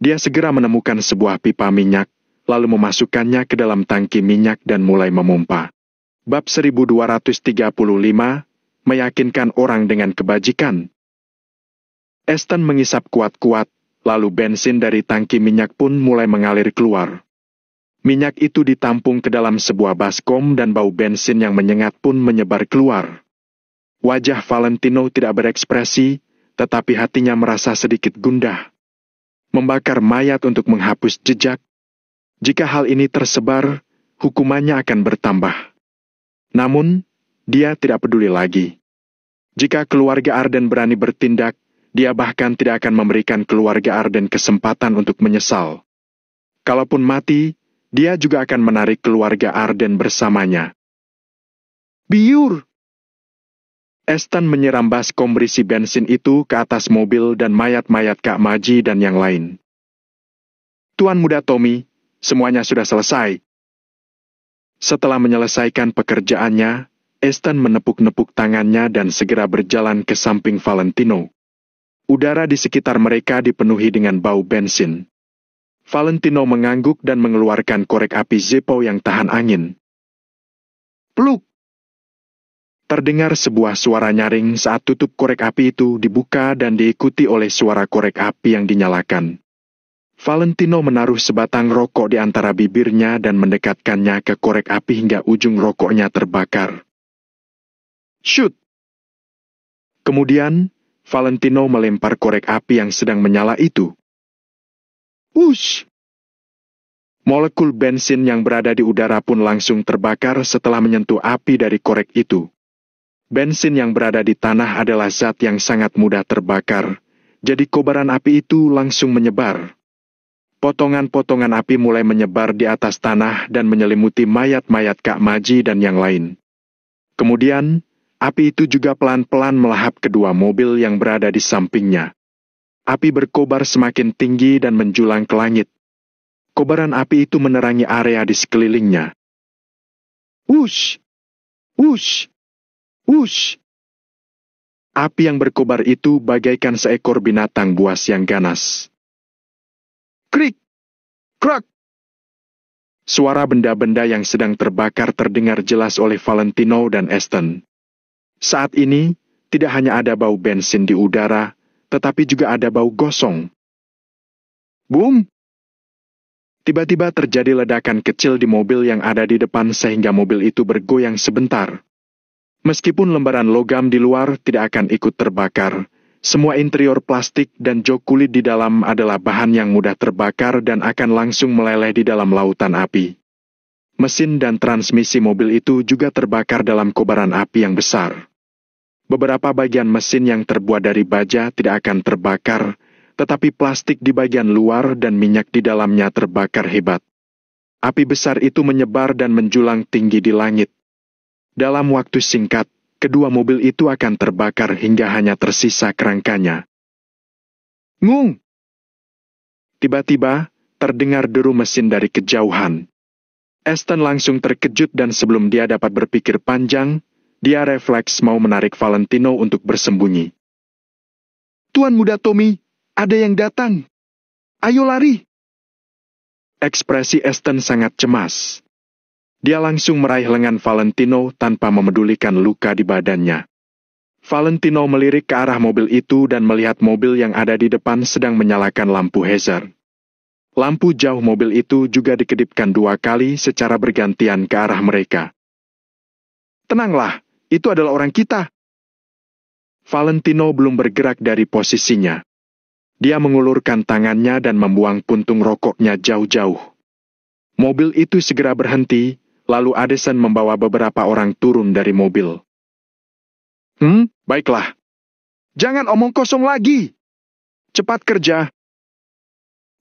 Speaker 1: Dia segera menemukan sebuah pipa minyak, lalu memasukkannya ke dalam tangki minyak dan mulai memompa. Bab 1235, meyakinkan orang dengan kebajikan. Aston mengisap kuat-kuat, lalu bensin dari tangki minyak pun mulai mengalir keluar. Minyak itu ditampung ke dalam sebuah baskom dan bau bensin yang menyengat pun menyebar keluar. Wajah Valentino tidak berekspresi, tetapi hatinya merasa sedikit gundah. Membakar mayat untuk menghapus jejak. Jika hal ini tersebar, hukumannya akan bertambah. Namun, dia tidak peduli lagi. Jika keluarga Arden berani bertindak, dia bahkan tidak akan memberikan keluarga Arden kesempatan untuk menyesal. Kalaupun mati, dia juga akan menarik keluarga Arden bersamanya. Biur! Aston menyiram baskom berisi bensin itu ke atas mobil dan mayat-mayat Kak Maji dan yang lain. Tuan Muda Tommy, semuanya sudah selesai. Setelah menyelesaikan pekerjaannya, Aston menepuk-nepuk tangannya dan segera berjalan ke samping Valentino. Udara di sekitar mereka dipenuhi dengan bau bensin. Valentino mengangguk dan mengeluarkan korek api Zippo yang tahan angin. Pluk! Terdengar sebuah suara nyaring saat tutup korek api itu dibuka dan diikuti oleh suara korek api yang dinyalakan. Valentino menaruh sebatang rokok di antara bibirnya dan mendekatkannya ke korek api hingga ujung rokoknya terbakar. Shoot! Kemudian, Valentino melempar korek api yang sedang menyala itu. Wush! Molekul bensin yang berada di udara pun langsung terbakar setelah menyentuh api dari korek itu. Bensin yang berada di tanah adalah zat yang sangat mudah terbakar, jadi kobaran api itu langsung menyebar. Potongan-potongan api mulai menyebar di atas tanah dan menyelimuti mayat-mayat Kak Maji dan yang lain. Kemudian, api itu juga pelan-pelan melahap kedua mobil yang berada di sampingnya. Api berkobar semakin tinggi dan menjulang ke langit. Kobaran api itu menerangi area di sekelilingnya. Wush! Wush! Wush! Api yang berkobar itu bagaikan seekor binatang buas yang ganas. Krik! Krak! Suara benda-benda yang sedang terbakar terdengar jelas oleh Valentino dan Aston. Saat ini, tidak hanya ada bau bensin di udara, tetapi juga ada bau gosong. Boom! Tiba-tiba terjadi ledakan kecil di mobil yang ada di depan sehingga mobil itu bergoyang sebentar. Meskipun lembaran logam di luar tidak akan ikut terbakar, semua interior plastik dan jok kulit di dalam adalah bahan yang mudah terbakar dan akan langsung meleleh di dalam lautan api. Mesin dan transmisi mobil itu juga terbakar dalam kobaran api yang besar. Beberapa bagian mesin yang terbuat dari baja tidak akan terbakar, tetapi plastik di bagian luar dan minyak di dalamnya terbakar hebat. Api besar itu menyebar dan menjulang tinggi di langit. Dalam waktu singkat, kedua mobil itu akan terbakar hingga hanya tersisa kerangkanya. Ngung! Tiba-tiba, terdengar deru mesin dari kejauhan. Aston langsung terkejut dan sebelum dia dapat berpikir panjang, dia refleks mau menarik Valentino untuk bersembunyi. Tuan Muda Tommy, ada yang datang. Ayo lari! Ekspresi Aston sangat cemas. Dia langsung meraih lengan Valentino tanpa memedulikan luka di badannya. Valentino melirik ke arah mobil itu dan melihat mobil yang ada di depan sedang menyalakan lampu hazard. Lampu jauh mobil itu juga dikedipkan 2 kali secara bergantian ke arah mereka. Tenanglah, itu adalah orang kita. Valentino belum bergerak dari posisinya. Dia mengulurkan tangannya dan membuang puntung rokoknya jauh-jauh. Mobil itu segera berhenti, lalu Addison membawa beberapa orang turun dari mobil. Baiklah. Jangan omong kosong lagi. Cepat kerja.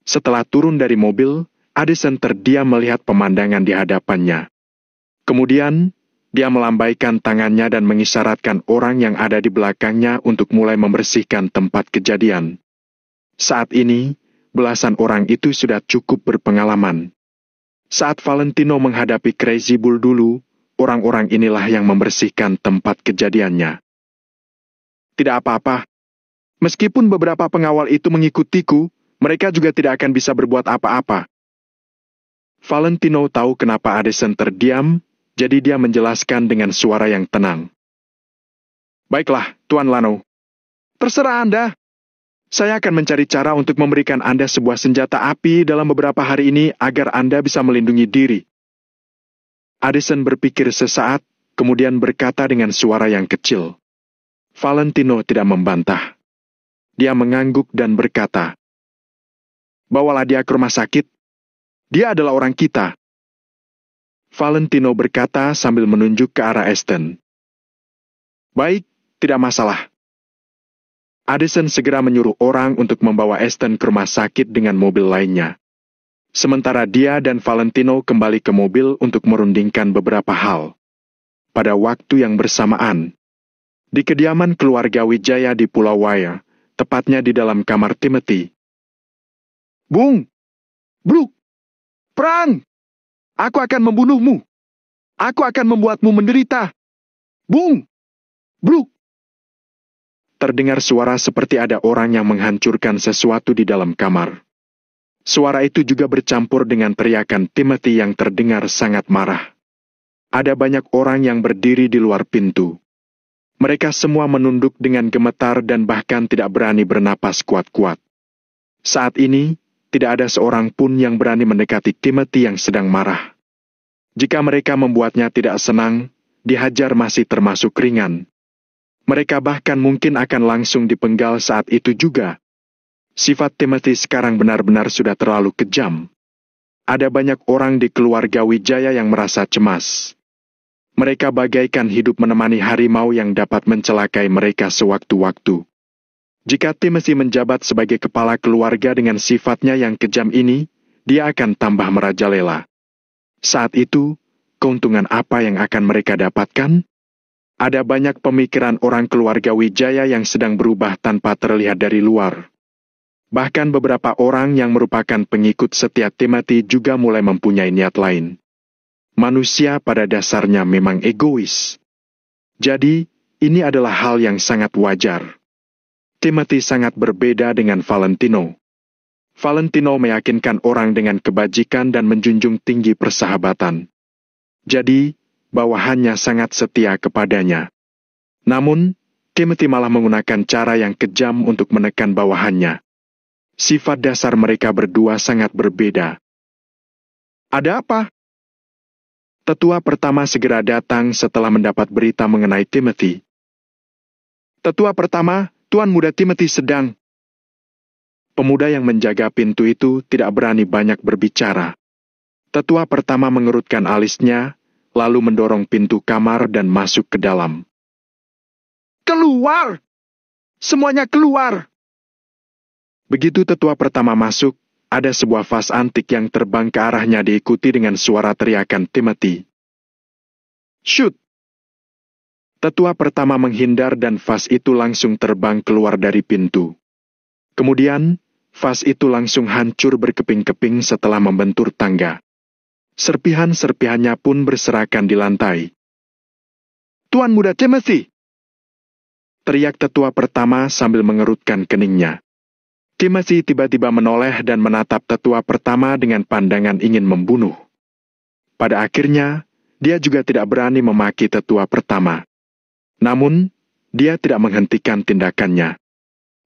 Speaker 1: Setelah turun dari mobil, Addison terdiam melihat pemandangan di hadapannya. Kemudian, dia melambaikan tangannya dan mengisyaratkan orang yang ada di belakangnya untuk mulai membersihkan tempat kejadian. Saat ini, belasan orang itu sudah cukup berpengalaman. Saat Valentino menghadapi Crazy Bull dulu, orang-orang inilah yang membersihkan tempat kejadiannya. Tidak apa-apa. Meskipun beberapa pengawal itu mengikutiku, Mereka juga tidak akan bisa berbuat apa-apa. Valentino tahu kenapa Addison terdiam, jadi dia menjelaskan dengan suara yang tenang. Baiklah, Tuan Lano. Terserah Anda. Saya akan mencari cara untuk memberikan Anda sebuah senjata api dalam beberapa hari ini agar Anda bisa melindungi diri. Addison berpikir sesaat, kemudian berkata dengan suara yang kecil. Valentino tidak membantah. Dia mengangguk dan berkata, "Bawalah dia ke rumah sakit. Dia adalah orang kita." Valentino berkata sambil menunjuk ke arah Aston. "Baik, tidak masalah." Addison segera menyuruh orang untuk membawa Aston ke rumah sakit dengan mobil lainnya. Sementara dia dan Valentino kembali ke mobil untuk merundingkan beberapa hal. Pada waktu yang bersamaan, di kediaman keluarga Wijaya di Pulau Waya, tepatnya di dalam kamar Timothy. "Bung! Brooke! Perang! Aku akan membunuhmu! Aku akan membuatmu menderita! Bung! Brooke!" Terdengar suara seperti ada orang yang menghancurkan sesuatu di dalam kamar. Suara itu juga bercampur dengan teriakan Timothy yang terdengar sangat marah. Ada banyak orang yang berdiri di luar pintu. Mereka semua menunduk dengan gemetar dan bahkan tidak berani bernapas kuat-kuat. Saat ini, tidak ada seorang pun yang berani mendekati Timothy yang sedang marah. Jika mereka membuatnya tidak senang, dihajar masih termasuk ringan. Mereka bahkan mungkin akan langsung dipenggal saat itu juga. Sifat Timothy sekarang benar-benar sudah terlalu kejam. Ada banyak orang di keluarga Wijaya yang merasa cemas. Mereka bagaikan hidup menemani harimau yang dapat mencelakai mereka sewaktu-waktu. Jika Timothy menjabat sebagai kepala keluarga dengan sifatnya yang kejam ini, dia akan tambah merajalela. Saat itu, keuntungan apa yang akan mereka dapatkan? Ada banyak pemikiran orang keluarga Wijaya yang sedang berubah tanpa terlihat dari luar. Bahkan beberapa orang yang merupakan pengikut setia Timothy juga mulai mempunyai niat lain. Manusia pada dasarnya memang egois. Jadi, ini adalah hal yang sangat wajar. Timothy sangat berbeda dengan Valentino. Valentino meyakinkan orang dengan kebajikan dan menjunjung tinggi persahabatan. Jadi, bawahannya sangat setia kepadanya. Namun, Timothy malah menggunakan cara yang kejam untuk menekan bawahannya. Sifat dasar mereka berdua sangat berbeda. "Ada apa?" Tetua pertama segera datang setelah mendapat berita mengenai Timothy. "Tetua pertama, Tuan Muda Timothy sedang..." Pemuda yang menjaga pintu itu tidak berani banyak berbicara. Tetua pertama mengerutkan alisnya, lalu mendorong pintu kamar dan masuk ke dalam. "Keluar! Semuanya keluar!" Begitu tetua pertama masuk, ada sebuah vas antik yang terbang ke arahnya diikuti dengan suara teriakan Timothy. "Shoot!" Tetua pertama menghindar dan vas itu langsung terbang keluar dari pintu. Kemudian, vas itu langsung hancur berkeping-keping setelah membentur tangga. Serpihan-serpihannya pun berserakan di lantai. "Tuan Muda Timothy!" teriak tetua pertama sambil mengerutkan keningnya. Timothy tiba-tiba menoleh dan menatap tetua pertama dengan pandangan ingin membunuh. Pada akhirnya, dia juga tidak berani memaki tetua pertama. Namun, dia tidak menghentikan tindakannya.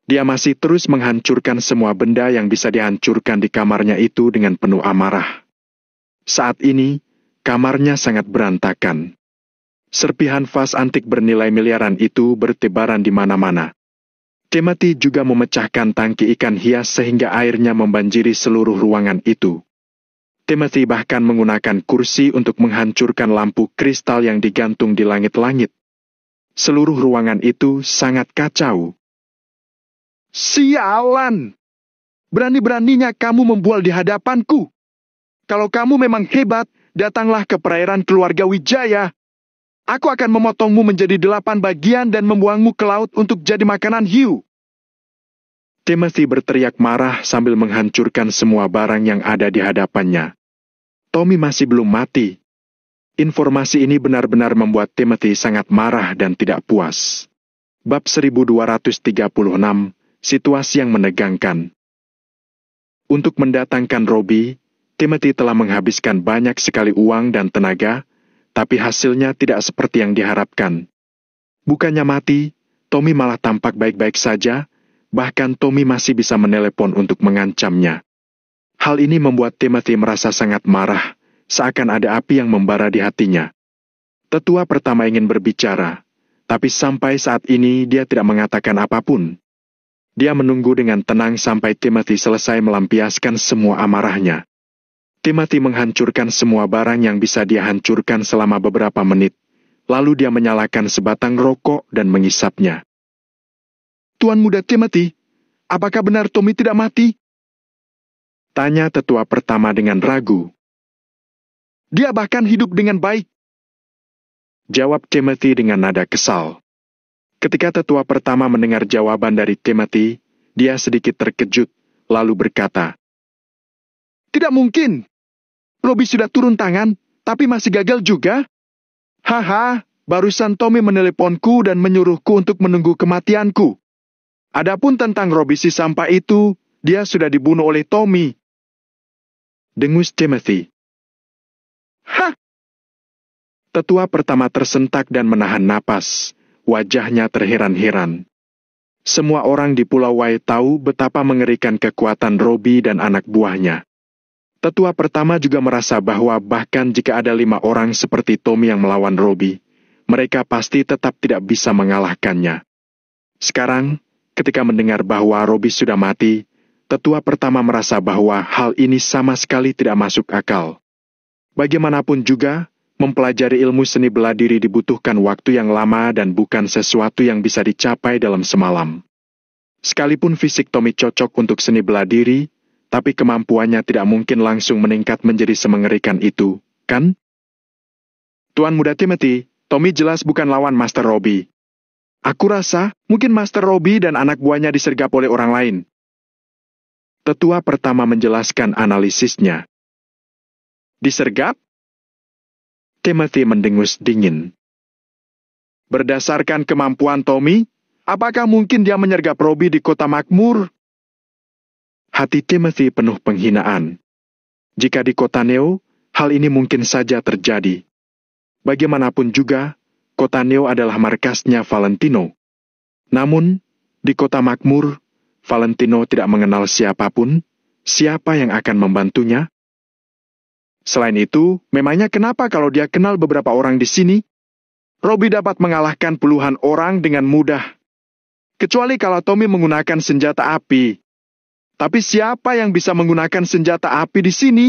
Speaker 1: Dia masih terus menghancurkan semua benda yang bisa dihancurkan di kamarnya itu dengan penuh amarah. Saat ini, kamarnya sangat berantakan. Serpihan vas antik bernilai miliaran itu bertebaran di mana-mana. Timothy juga memecahkan tangki ikan hias sehingga airnya membanjiri seluruh ruangan itu. Timothy bahkan menggunakan kursi untuk menghancurkan lampu kristal yang digantung di langit-langit. Seluruh ruangan itu sangat kacau. "Sialan! Berani-beraninya kamu membual di hadapanku! Kalau kamu memang hebat, datanglah ke perairan keluarga Wijaya. Aku akan memotongmu menjadi 8 bagian dan membuangmu ke laut untuk jadi makanan hiu." Timothy berteriak marah sambil menghancurkan semua barang yang ada di hadapannya. Tommy masih belum mati. Informasi ini benar-benar membuat Timothy sangat marah dan tidak puas. Bab 1236, situasi yang menegangkan. Untuk mendatangkan Robbie, Timothy telah menghabiskan banyak sekali uang dan tenaga, tapi hasilnya tidak seperti yang diharapkan. Bukannya mati, Tommy malah tampak baik-baik saja, bahkan Tommy masih bisa menelepon untuk mengancamnya. Hal ini membuat Timothy merasa sangat marah, seakan ada api yang membara di hatinya. Tetua pertama ingin berbicara, tapi sampai saat ini dia tidak mengatakan apapun. Dia menunggu dengan tenang sampai Timothy selesai melampiaskan semua amarahnya. Timothy menghancurkan semua barang yang bisa dia hancurkan selama beberapa menit. Lalu dia menyalakan sebatang rokok dan mengisapnya. "Tuan Muda Timothy, apakah benar Tommy tidak mati?" tanya tetua pertama dengan ragu. "Dia bahkan hidup dengan baik," jawab Timothy dengan nada kesal. Ketika tetua pertama mendengar jawaban dari Timothy, dia sedikit terkejut, lalu berkata, "Tidak mungkin. Robbie sudah turun tangan, tapi masih gagal juga. Haha, barusan Tommy meneleponku dan menyuruhku untuk menunggu kematianku. Adapun tentang Robbie si sampah itu, dia sudah dibunuh oleh Tommy," dengus Timothy. "Hah!" Tetua pertama tersentak dan menahan napas. Wajahnya terheran-heran. Semua orang di Pulau Wai tahu betapa mengerikan kekuatan Robbie dan anak buahnya. Tetua pertama juga merasa bahwa bahkan jika ada 5 orang seperti Tommy yang melawan Robbie, mereka pasti tetap tidak bisa mengalahkannya. Sekarang, ketika mendengar bahwa Robbie sudah mati, tetua pertama merasa bahwa hal ini sama sekali tidak masuk akal. Bagaimanapun juga, mempelajari ilmu seni bela diri dibutuhkan waktu yang lama dan bukan sesuatu yang bisa dicapai dalam semalam. Sekalipun fisik Tommy cocok untuk seni bela diri, tapi kemampuannya tidak mungkin langsung meningkat menjadi semengerikan itu, kan? "Tuan Muda Timothy, Tommy jelas bukan lawan Master Robbie. Aku rasa mungkin Master Robbie dan anak buahnya disergap oleh orang lain." Tetua pertama menjelaskan analisisnya. "Disergap?" Timothy mendengus dingin. "Berdasarkan kemampuan Tommy, apakah mungkin dia menyergap Robbie di Kota Makmur?" Hati Timothy penuh penghinaan. Jika di Kota Neo, hal ini mungkin saja terjadi. Bagaimanapun juga, Kota Neo adalah markasnya Valentino. Namun, di Kota Makmur, Valentino tidak mengenal siapapun, siapa yang akan membantunya. Selain itu, memangnya kenapa kalau dia kenal beberapa orang di sini, Robbie dapat mengalahkan puluhan orang dengan mudah. Kecuali kalau Tommy menggunakan senjata api. Tapi siapa yang bisa menggunakan senjata api di sini?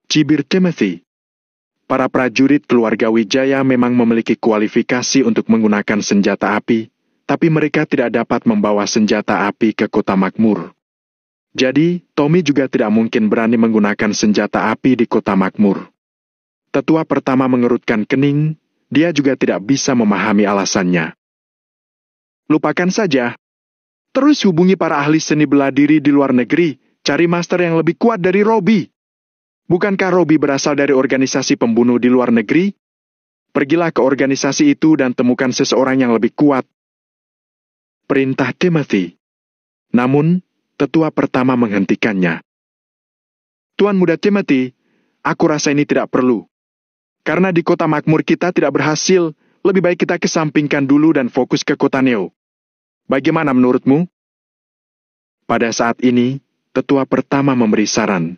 Speaker 1: Cibir Timothy. Para prajurit keluarga Wijaya memang memiliki kualifikasi untuk menggunakan senjata api, tapi mereka tidak dapat membawa senjata api ke Kota Makmur. Jadi, Tommy juga tidak mungkin berani menggunakan senjata api di Kota Makmur. Tetua pertama mengerutkan kening, dia juga tidak bisa memahami alasannya. "Lupakan saja. Terus hubungi para ahli seni bela diri di luar negeri, cari master yang lebih kuat dari Robbie. Bukankah Robbie berasal dari organisasi pembunuh di luar negeri? Pergilah ke organisasi itu dan temukan seseorang yang lebih kuat," perintah Timothy. Namun, tetua pertama menghentikannya. "Tuan Muda Timothy, aku rasa ini tidak perlu. Karena di Kota Makmur kita tidak berhasil, lebih baik kita kesampingkan dulu dan fokus ke Kota Neo. Bagaimana menurutmu?" Pada saat ini, tetua pertama memberi saran.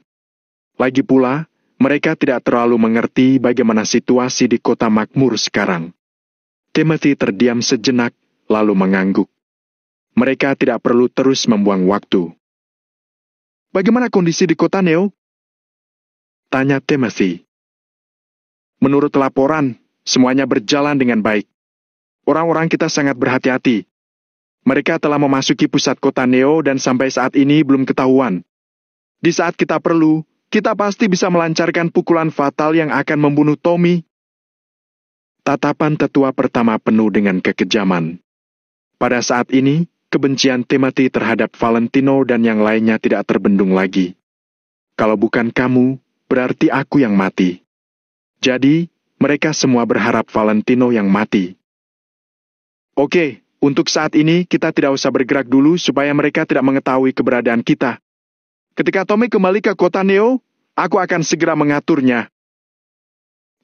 Speaker 1: Lagi pula, mereka tidak terlalu mengerti bagaimana situasi di Kota Makmur sekarang. Timothy terdiam sejenak, lalu mengangguk. Mereka tidak perlu terus membuang waktu. "Bagaimana kondisi di Kota Neo?" tanya Timothy. "Menurut laporan, semuanya berjalan dengan baik. Orang-orang kita sangat berhati-hati. Mereka telah memasuki pusat Kota Neo dan sampai saat ini belum ketahuan. Di saat kita perlu, kita pasti bisa melancarkan pukulan fatal yang akan membunuh Tommy." Tatapan tetua pertama penuh dengan kekejaman. Pada saat ini, kebencian Timothy terhadap Valentino dan yang lainnya tidak terbendung lagi. "Kalau bukan kamu, berarti aku yang mati." Jadi, mereka semua berharap Valentino yang mati. "Oke, untuk saat ini kita tidak usah bergerak dulu supaya mereka tidak mengetahui keberadaan kita. Ketika Tommy kembali ke kota Neo, aku akan segera mengaturnya.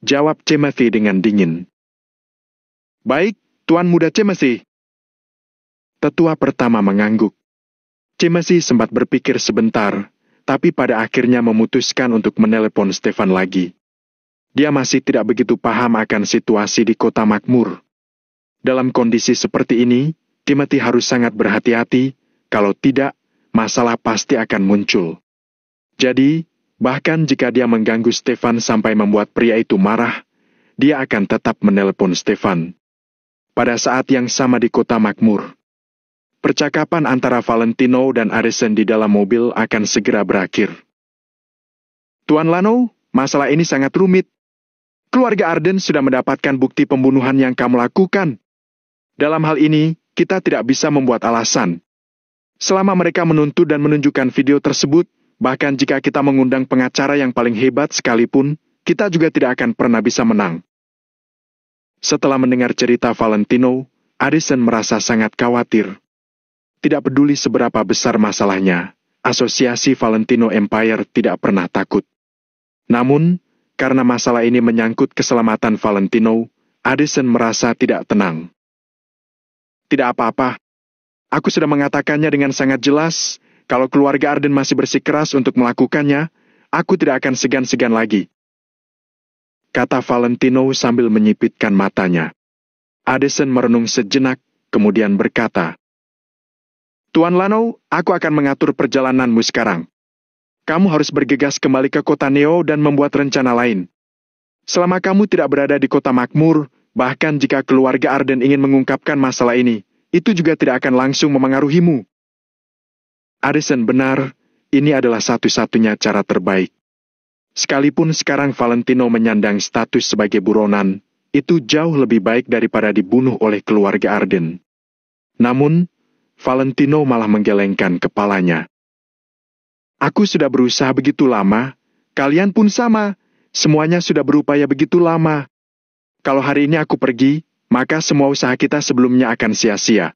Speaker 1: Jawab Timothy dengan dingin. Baik, Tuan Muda Timothy. Tetua pertama mengangguk. Timothy sempat berpikir sebentar, tapi pada akhirnya memutuskan untuk menelepon Stefan lagi. Dia masih tidak begitu paham akan situasi di kota makmur. Dalam kondisi seperti ini, Timothy harus sangat berhati-hati, kalau tidak, masalah pasti akan muncul. Jadi, bahkan jika dia mengganggu Stefan sampai membuat pria itu marah, dia akan tetap menelepon Stefan. Pada saat yang sama di kota makmur, percakapan antara Valentino dan Addison di dalam mobil akan segera berakhir. Tuan Lano, masalah ini sangat rumit. Keluarga Arden sudah mendapatkan bukti pembunuhan yang kamu lakukan. Dalam hal ini, kita tidak bisa membuat alasan. Selama mereka menuntut dan menunjukkan video tersebut, bahkan jika kita mengundang pengacara yang paling hebat sekalipun, kita juga tidak akan pernah bisa menang. Setelah mendengar cerita Valentino, Addison merasa sangat khawatir. Tidak peduli seberapa besar masalahnya, asosiasi Valentino Empire tidak pernah takut. Namun, karena masalah ini menyangkut keselamatan Valentino, Addison merasa tidak tenang. Tidak apa-apa. Aku sudah mengatakannya dengan sangat jelas, kalau keluarga Arden masih bersikeras untuk melakukannya, aku tidak akan segan-segan lagi. Kata Valentino sambil menyipitkan matanya. Addison merenung sejenak, kemudian berkata, Tuan Lano, aku akan mengatur perjalananmu sekarang. Kamu harus bergegas kembali ke kota Neo dan membuat rencana lain. Selama kamu tidak berada di kota makmur, bahkan jika keluarga Arden ingin mengungkapkan masalah ini, itu juga tidak akan langsung memengaruhimu. Addison benar, ini adalah satu-satunya cara terbaik. Sekalipun sekarang Valentino menyandang status sebagai buronan, itu jauh lebih baik daripada dibunuh oleh keluarga Arden. Namun, Valentino malah menggelengkan kepalanya. Aku sudah berusaha begitu lama, kalian pun sama, semuanya sudah berupaya begitu lama. Kalau hari ini aku pergi, maka semua usaha kita sebelumnya akan sia-sia.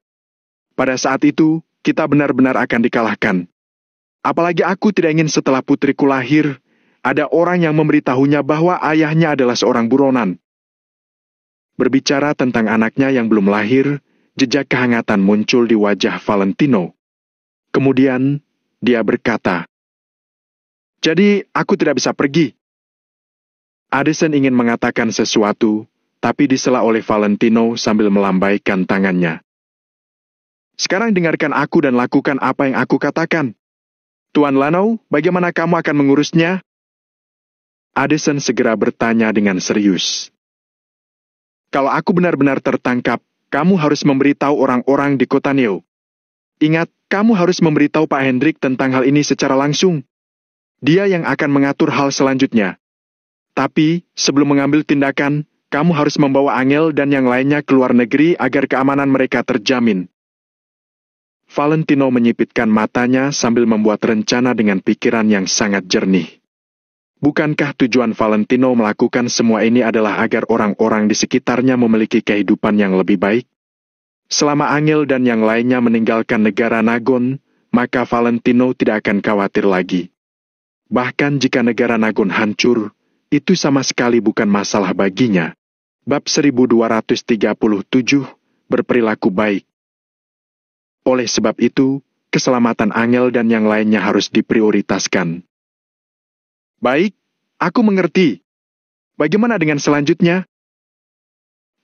Speaker 1: Pada saat itu, kita benar-benar akan dikalahkan. Apalagi aku tidak ingin setelah putriku lahir, ada orang yang memberitahunya bahwa ayahnya adalah seorang buronan. Berbicara tentang anaknya yang belum lahir, jejak kehangatan muncul di wajah Valentino. Kemudian, dia berkata, Jadi, aku tidak bisa pergi. Addison ingin mengatakan sesuatu, tapi disela oleh Valentino sambil melambaikan tangannya. Sekarang dengarkan aku dan lakukan apa yang aku katakan. Tuan Lano, bagaimana kamu akan mengurusnya? Addison segera bertanya dengan serius. Kalau aku benar-benar tertangkap, kamu harus memberitahu orang-orang di kota Neo. Ingat, kamu harus memberitahu Pak Hendrik tentang hal ini secara langsung. Dia yang akan mengatur hal selanjutnya. Tapi, sebelum mengambil tindakan, kamu harus membawa Angel dan yang lainnya ke luar negeri agar keamanan mereka terjamin. Valentino menyipitkan matanya sambil membuat rencana dengan pikiran yang sangat jernih. Bukankah tujuan Valentino melakukan semua ini adalah agar orang-orang di sekitarnya memiliki kehidupan yang lebih baik? Selama Angel dan yang lainnya meninggalkan negara Nagon, maka Valentino tidak akan khawatir lagi. Bahkan jika negara Nagon hancur, itu sama sekali bukan masalah baginya. Bab 1237, berperilaku baik. Oleh sebab itu, keselamatan Angel dan yang lainnya harus diprioritaskan. Baik, aku mengerti. Bagaimana dengan selanjutnya?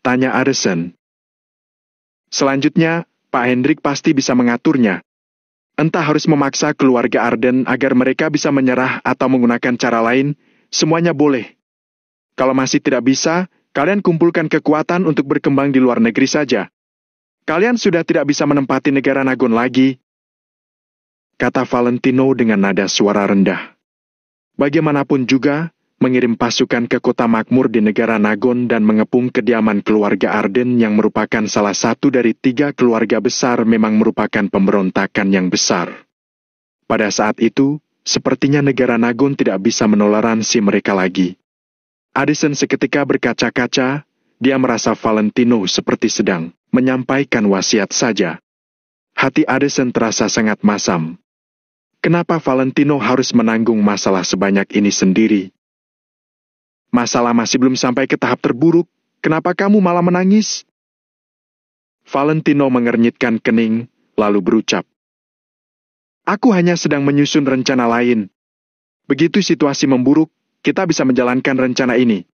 Speaker 1: Tanya Addison. Selanjutnya, Pak Hendrik pasti bisa mengaturnya. Entah harus memaksa keluarga Arden agar mereka bisa menyerah atau menggunakan cara lain, semuanya boleh. Kalau masih tidak bisa, kalian kumpulkan kekuatan untuk berkembang di luar negeri saja. Kalian sudah tidak bisa menempati negara Nagon lagi, kata Valentino dengan nada suara rendah. Bagaimanapun juga, mengirim pasukan ke kota makmur di negara Nagon dan mengepung kediaman keluarga Arden yang merupakan salah satu dari 3 keluarga besar memang merupakan pemberontakan yang besar. Pada saat itu, sepertinya negara Nagon tidak bisa menoleransi mereka lagi. Addison seketika berkaca-kaca, dia merasa Valentino seperti sedang menyampaikan wasiat saja. Hati Addison terasa sangat masam. Kenapa Valentino harus menanggung masalah sebanyak ini sendiri? Masalah masih belum sampai ke tahap terburuk, kenapa kamu malah menangis? Valentino mengernyitkan kening, lalu berucap, "Aku hanya sedang menyusun rencana lain. Begitu situasi memburuk, kita bisa menjalankan rencana ini."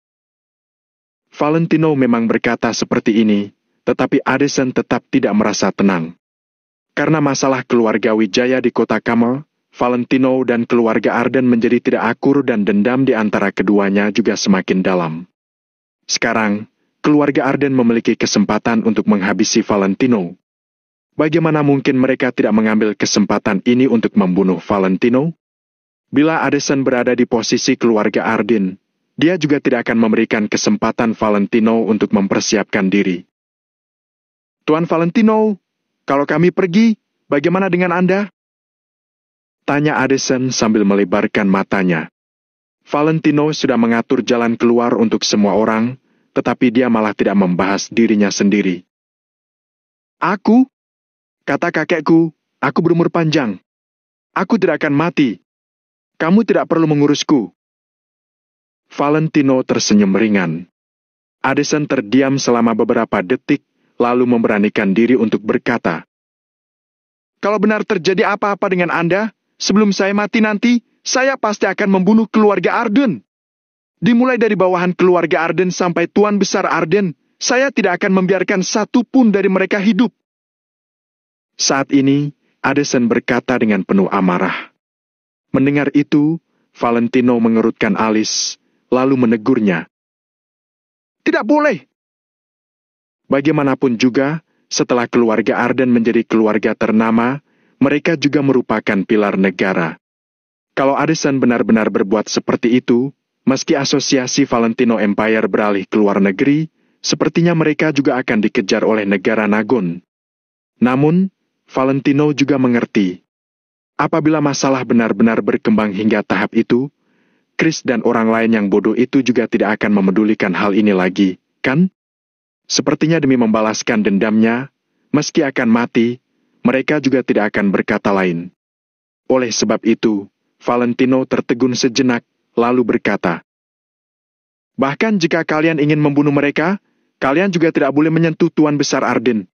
Speaker 1: Valentino memang berkata seperti ini, tetapi Addison tetap tidak merasa tenang. Karena masalah keluarga Wijaya di kota Kamal, Valentino dan keluarga Arden menjadi tidak akur dan dendam di antara keduanya juga semakin dalam. Sekarang, keluarga Arden memiliki kesempatan untuk menghabisi Valentino. Bagaimana mungkin mereka tidak mengambil kesempatan ini untuk membunuh Valentino? Bila Addison berada di posisi keluarga Arden, dia juga tidak akan memberikan kesempatan Valentino untuk mempersiapkan diri. "Tuan Valentino, kalau kami pergi, bagaimana dengan Anda?" tanya Addison sambil melebarkan matanya. Valentino sudah mengatur jalan keluar untuk semua orang, tetapi dia malah tidak membahas dirinya sendiri. "Aku? Kata kakekku, aku berumur panjang. Aku tidak akan mati. Kamu tidak perlu mengurusku." Valentino tersenyum ringan. Addison terdiam selama beberapa detik, lalu memberanikan diri untuk berkata, "Kalau benar terjadi apa-apa dengan Anda, sebelum saya mati nanti, saya pasti akan membunuh keluarga Arden. Dimulai dari bawahan keluarga Arden sampai Tuan Besar Arden, saya tidak akan membiarkan satu pun dari mereka hidup." Saat ini, Addison berkata dengan penuh amarah. Mendengar itu, Valentino mengerutkan alis, lalu menegurnya. "Tidak boleh!" Bagaimanapun juga, setelah keluarga Arden menjadi keluarga ternama, mereka juga merupakan pilar negara. Kalau Addison benar-benar berbuat seperti itu, meski asosiasi Valentino Empire beralih ke luar negeri, sepertinya mereka juga akan dikejar oleh negara Nagon. Namun, Valentino juga mengerti. Apabila masalah benar-benar berkembang hingga tahap itu, Chris dan orang lain yang bodoh itu juga tidak akan memedulikan hal ini lagi, kan? Sepertinya demi membalaskan dendamnya, meski akan mati, mereka juga tidak akan berkata lain. Oleh sebab itu, Valentino tertegun sejenak, lalu berkata, "Bahkan jika kalian ingin membunuh mereka, kalian juga tidak boleh menyentuh Tuan Besar Arden.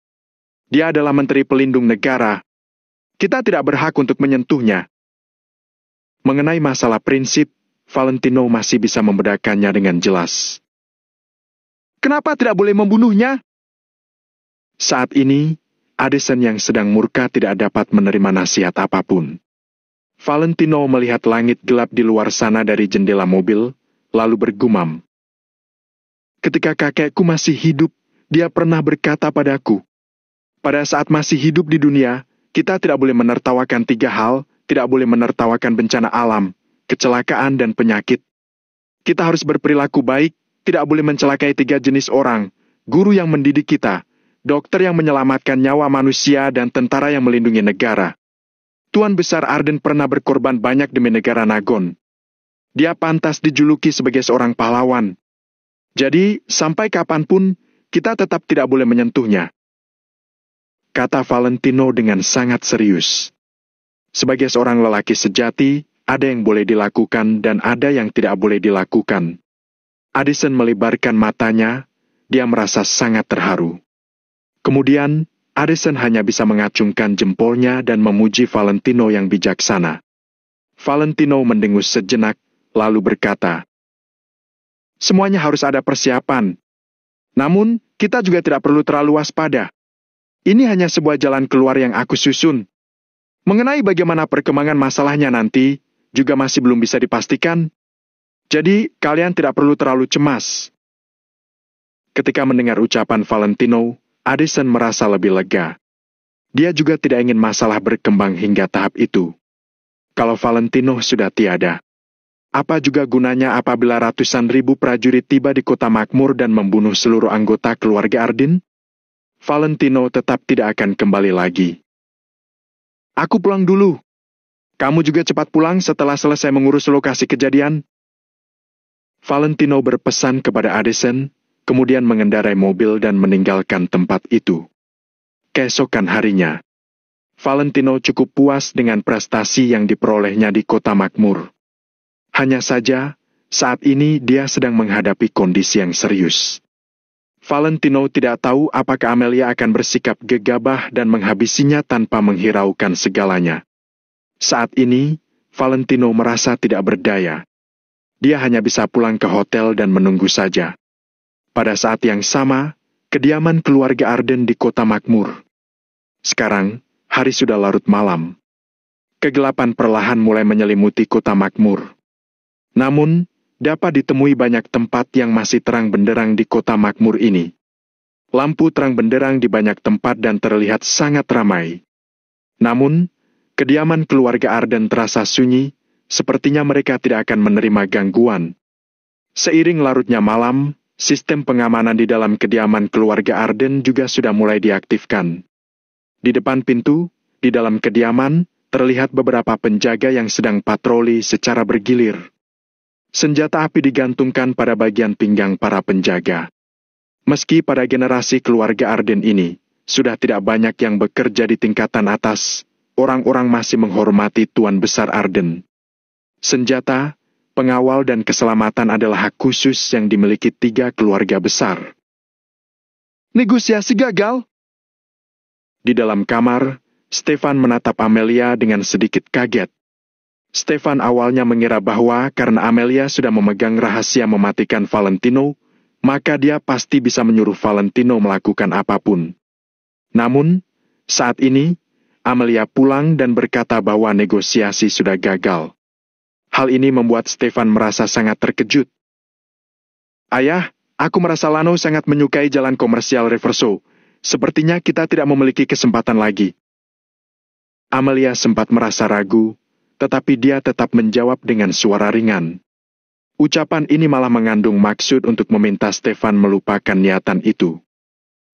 Speaker 1: Dia adalah Menteri Pelindung Negara. Kita tidak berhak untuk menyentuhnya." Mengenai masalah prinsip, Valentino masih bisa membedakannya dengan jelas. "Kenapa tidak boleh membunuhnya?" Saat ini, Addison yang sedang murka tidak dapat menerima nasihat apapun. Valentino melihat langit gelap di luar sana dari jendela mobil, lalu bergumam. "Ketika kakekku masih hidup, dia pernah berkata padaku, pada saat masih hidup di dunia, kita tidak boleh menertawakan 3 hal, tidak boleh menertawakan bencana alam, kecelakaan dan penyakit. Kita harus berperilaku baik, tidak boleh mencelakai 3 jenis orang, guru yang mendidik kita, dokter yang menyelamatkan nyawa manusia dan tentara yang melindungi negara. Tuan Besar Arden pernah berkorban banyak demi negara Nagon. Dia pantas dijuluki sebagai seorang pahlawan. Jadi, sampai kapanpun, kita tetap tidak boleh menyentuhnya," kata Valentino dengan sangat serius. Sebagai seorang lelaki sejati, ada yang boleh dilakukan dan ada yang tidak boleh dilakukan. Addison melebarkan matanya, dia merasa sangat terharu. Kemudian, Addison hanya bisa mengacungkan jempolnya dan memuji Valentino yang bijaksana. Valentino mendengus sejenak, lalu berkata, "Semuanya harus ada persiapan. Namun, kita juga tidak perlu terlalu waspada. Ini hanya sebuah jalan keluar yang aku susun. Mengenai bagaimana perkembangan masalahnya nanti, juga masih belum bisa dipastikan. Jadi, kalian tidak perlu terlalu cemas." Ketika mendengar ucapan Valentino, Addison merasa lebih lega. Dia juga tidak ingin masalah berkembang hingga tahap itu. Kalau Valentino sudah tiada, apa juga gunanya apabila ratusan ribu prajurit tiba di kota makmur dan membunuh seluruh anggota keluarga Arden? Valentino tetap tidak akan kembali lagi. "Aku pulang dulu. Kamu juga cepat pulang setelah selesai mengurus lokasi kejadian." Valentino berpesan kepada Addison, kemudian mengendarai mobil dan meninggalkan tempat itu. Keesokan harinya, Valentino cukup puas dengan prestasi yang diperolehnya di kota makmur. Hanya saja, saat ini dia sedang menghadapi kondisi yang serius. Valentino tidak tahu apakah Amelia akan bersikap gegabah dan menghabisinya tanpa menghiraukan segalanya. Saat ini, Valentino merasa tidak berdaya. Dia hanya bisa pulang ke hotel dan menunggu saja. Pada saat yang sama, kediaman keluarga Arden di kota makmur. Sekarang, hari sudah larut malam. Kegelapan perlahan mulai menyelimuti kota makmur. Namun, dapat ditemui banyak tempat yang masih terang benderang di kota makmur ini. Lampu terang benderang di banyak tempat dan terlihat sangat ramai. Namun, kediaman keluarga Arden terasa sunyi, sepertinya mereka tidak akan menerima gangguan. Seiring larutnya malam, sistem pengamanan di dalam kediaman keluarga Arden juga sudah mulai diaktifkan. Di depan pintu, di dalam kediaman, terlihat beberapa penjaga yang sedang patroli secara bergilir. Senjata api digantungkan pada bagian pinggang para penjaga. Meski pada generasi keluarga Arden ini, sudah tidak banyak yang bekerja di tingkatan atas, orang-orang masih menghormati Tuan Besar Arden. Senjata, pengawal dan keselamatan adalah hak khusus yang dimiliki 3 keluarga besar. Negosiasi gagal. Di dalam kamar, Stefan menatap Amelia dengan sedikit kaget. Stefan awalnya mengira bahwa karena Amelia sudah memegang rahasia mematikan Valentino, maka dia pasti bisa menyuruh Valentino melakukan apapun. Namun, saat ini, Amelia pulang dan berkata bahwa negosiasi sudah gagal. Hal ini membuat Stefan merasa sangat terkejut. Ayah, aku merasa Lano sangat menyukai jalan komersial Reverso. Sepertinya kita tidak memiliki kesempatan lagi. Amelia sempat merasa ragu, tetapi dia tetap menjawab dengan suara ringan. Ucapan ini malah mengandung maksud untuk meminta Stefan melupakan niatan itu.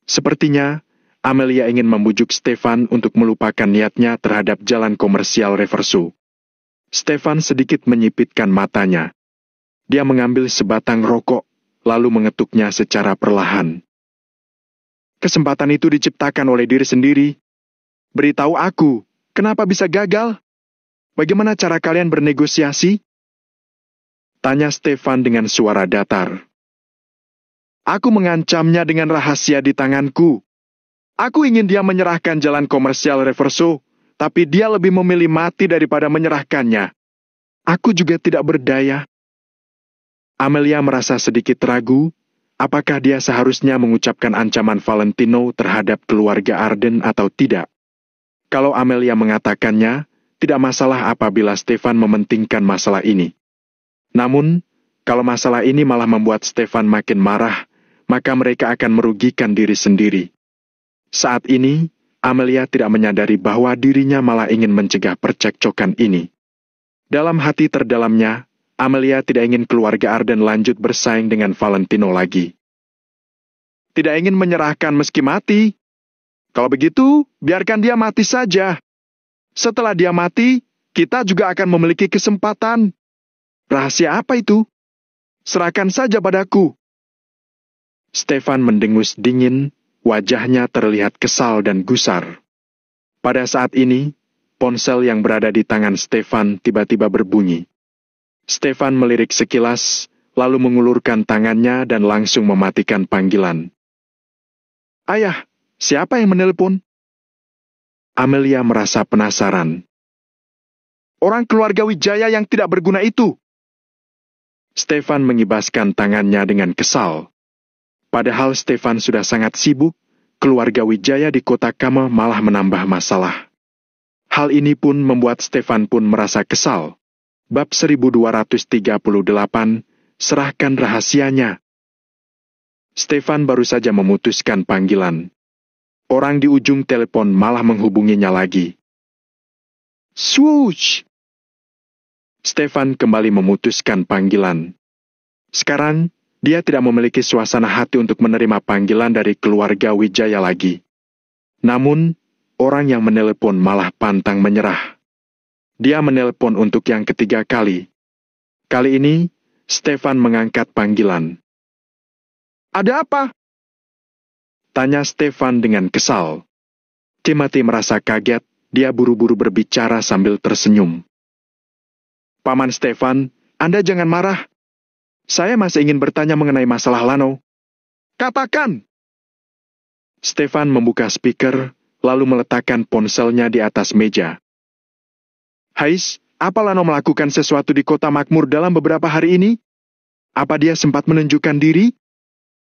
Speaker 1: Sepertinya, Amelia ingin membujuk Stefan untuk melupakan niatnya terhadap jalan komersial Reverso. Stefan sedikit menyipitkan matanya. Dia mengambil sebatang rokok, lalu mengetuknya secara perlahan. Kesempatan itu diciptakan oleh diri sendiri. Beritahu aku, kenapa bisa gagal? Bagaimana cara kalian bernegosiasi? Tanya Stefan dengan suara datar. Aku mengancamnya dengan rahasia di tanganku. Aku ingin dia menyerahkan jalan komersial Reverso, tapi dia lebih memilih mati daripada menyerahkannya. Aku juga tidak berdaya. Amelia merasa sedikit ragu, apakah dia seharusnya mengucapkan ancaman Valentino terhadap keluarga Arden atau tidak. Kalau Amelia mengatakannya, tidak masalah apabila Stefan mementingkan masalah ini. Namun, kalau masalah ini malah membuat Stefan makin marah, maka mereka akan merugikan diri sendiri. Saat ini, Amelia tidak menyadari bahwa dirinya malah ingin mencegah percekcokan ini. Dalam hati terdalamnya, Amelia tidak ingin keluarga Arden lanjut bersaing dengan Valentino lagi. Tidak ingin menyerahkan meski mati. Kalau begitu, biarkan dia mati saja. Setelah dia mati, kita juga akan memiliki kesempatan. Rahasia apa itu? Serahkan saja padaku. Stefan mendengus dingin, wajahnya terlihat kesal dan gusar. Pada saat ini, ponsel yang berada di tangan Stefan tiba-tiba berbunyi. Stefan melirik sekilas, lalu mengulurkan tangannya dan langsung mematikan panggilan. Ayah, siapa yang menelpon? Amelia merasa penasaran. Orang keluarga Wijaya yang tidak berguna itu. Stefan mengibaskan tangannya dengan kesal. Padahal Stefan sudah sangat sibuk, keluarga Wijaya di kota Kama malah menambah masalah. Hal ini pun membuat Stefan pun merasa kesal. Bab 1238, serahkan rahasianya. Stefan baru saja memutuskan panggilan. Orang di ujung telepon malah menghubunginya lagi. Swoosh! Stefan kembali memutuskan panggilan. Sekarang, dia tidak memiliki suasana hati untuk menerima panggilan dari keluarga Wijaya lagi. Namun, orang yang menelepon malah pantang menyerah. Dia menelepon untuk yang ketiga kali. Kali ini, Stefan mengangkat panggilan. Ada apa? Tanya Stefan dengan kesal. Timothy merasa kaget, dia buru-buru berbicara sambil tersenyum. Paman Stefan, Anda jangan marah. Saya masih ingin bertanya mengenai masalah Lano. Katakan! Stefan membuka speaker, lalu meletakkan ponselnya di atas meja. Hais, apa Lano melakukan sesuatu di kota makmur dalam beberapa hari ini? Apa dia sempat menunjukkan diri?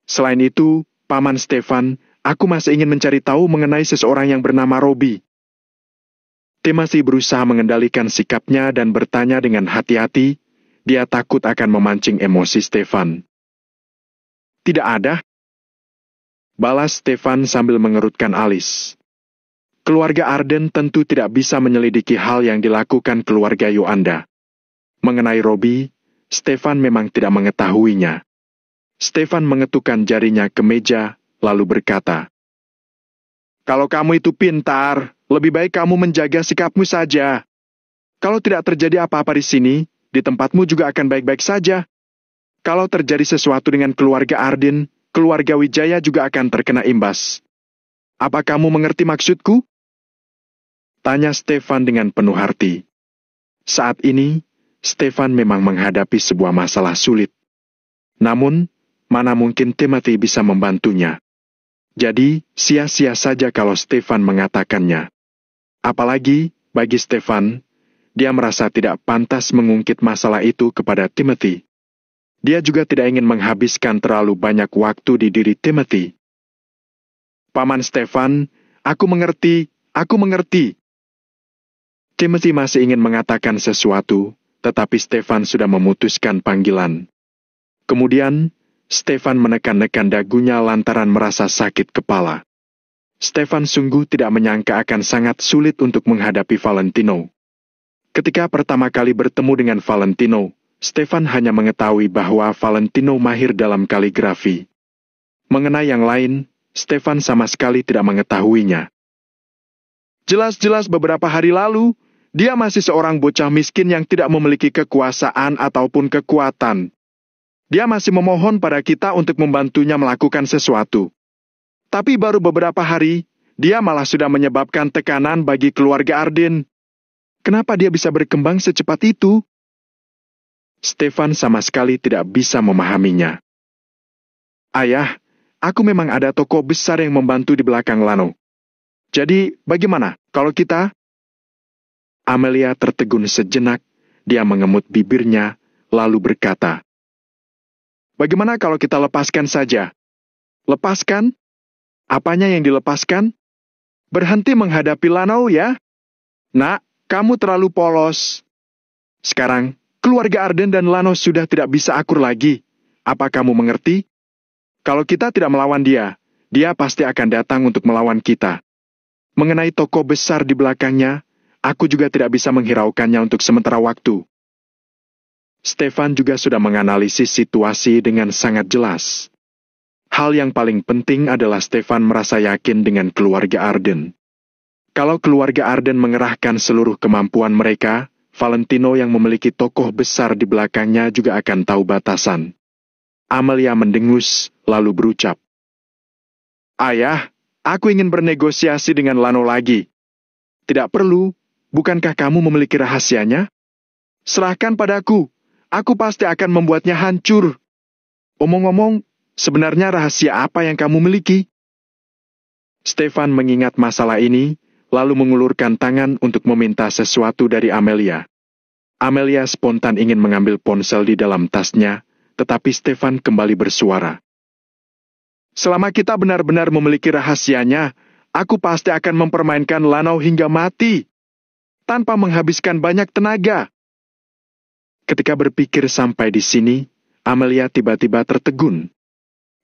Speaker 1: Selain itu, Paman Stefan, aku masih ingin mencari tahu mengenai seseorang yang bernama Robi. Timothy berusaha mengendalikan sikapnya dan bertanya dengan hati-hati. Dia takut akan memancing emosi Stefan. Tidak ada. Balas Stefan sambil mengerutkan alis. Keluarga Arden tentu tidak bisa menyelidiki hal yang dilakukan keluarga Yoanda. Mengenai Robi, Stefan memang tidak mengetahuinya. Stefan mengetukkan jarinya ke meja, lalu berkata, Kalau kamu itu pintar, lebih baik kamu menjaga sikapmu saja. Kalau tidak terjadi apa-apa di sini, di tempatmu juga akan baik-baik saja. Kalau terjadi sesuatu dengan keluarga Arden, keluarga Wijaya juga akan terkena imbas. Apa kamu mengerti maksudku? Tanya Stefan dengan penuh hati. Saat ini, Stefan memang menghadapi sebuah masalah sulit. Namun, mana mungkin Timothy bisa membantunya. Jadi, sia-sia saja kalau Stefan mengatakannya. Apalagi, bagi Stefan, dia merasa tidak pantas mengungkit masalah itu kepada Timothy. Dia juga tidak ingin menghabiskan terlalu banyak waktu di diri Timothy. Paman Stefan, aku mengerti. Timothy masih ingin mengatakan sesuatu, tetapi Stefan sudah memutuskan panggilan. Kemudian, Stefan menekan-nekan dagunya lantaran merasa sakit kepala. Stefan sungguh tidak menyangka akan sangat sulit untuk menghadapi Valentino. Ketika pertama kali bertemu dengan Valentino, Stefan hanya mengetahui bahwa Valentino mahir dalam kaligrafi. Mengenai yang lain, Stefan sama sekali tidak mengetahuinya. Jelas-jelas beberapa hari lalu, dia masih seorang bocah miskin yang tidak memiliki kekuasaan ataupun kekuatan. Dia masih memohon pada kita untuk membantunya melakukan sesuatu. Tapi baru beberapa hari, dia malah sudah menyebabkan tekanan bagi keluarga Arden. Kenapa dia bisa berkembang secepat itu? Stefan sama sekali tidak bisa memahaminya. Ayah, aku memang ada tokoh besar yang membantu di belakang Lano. Jadi, bagaimana kalau kita? Amelia tertegun sejenak, dia mengemut bibirnya, lalu berkata, Bagaimana kalau kita lepaskan saja? Lepaskan? Apanya yang dilepaskan? Berhenti menghadapi Lano ya? Nak, kamu terlalu polos. Sekarang, keluarga Arden dan Lano sudah tidak bisa akur lagi. Apa kamu mengerti? Kalau kita tidak melawan dia, dia pasti akan datang untuk melawan kita. Mengenai tokoh besar di belakangnya, aku juga tidak bisa menghiraukannya untuk sementara waktu. Stefan juga sudah menganalisis situasi dengan sangat jelas. Hal yang paling penting adalah Stefan merasa yakin dengan keluarga Arden. Kalau keluarga Arden mengerahkan seluruh kemampuan mereka, Valentino yang memiliki tokoh besar di belakangnya juga akan tahu batasan. Amelia mendengus, lalu berucap, Ayah, aku ingin bernegosiasi dengan Lano lagi. Tidak perlu, bukankah kamu memiliki rahasianya? Serahkan padaku. Aku pasti akan membuatnya hancur. Omong-omong, sebenarnya rahasia apa yang kamu miliki? Stefan mengingat masalah ini, lalu mengulurkan tangan untuk meminta sesuatu dari Amelia. Amelia spontan ingin mengambil ponsel di dalam tasnya, tetapi Stefan kembali bersuara. Selama kita benar-benar memiliki rahasianya, aku pasti akan mempermainkan Lano hingga mati, tanpa menghabiskan banyak tenaga. Ketika berpikir sampai di sini, Amelia tiba-tiba tertegun.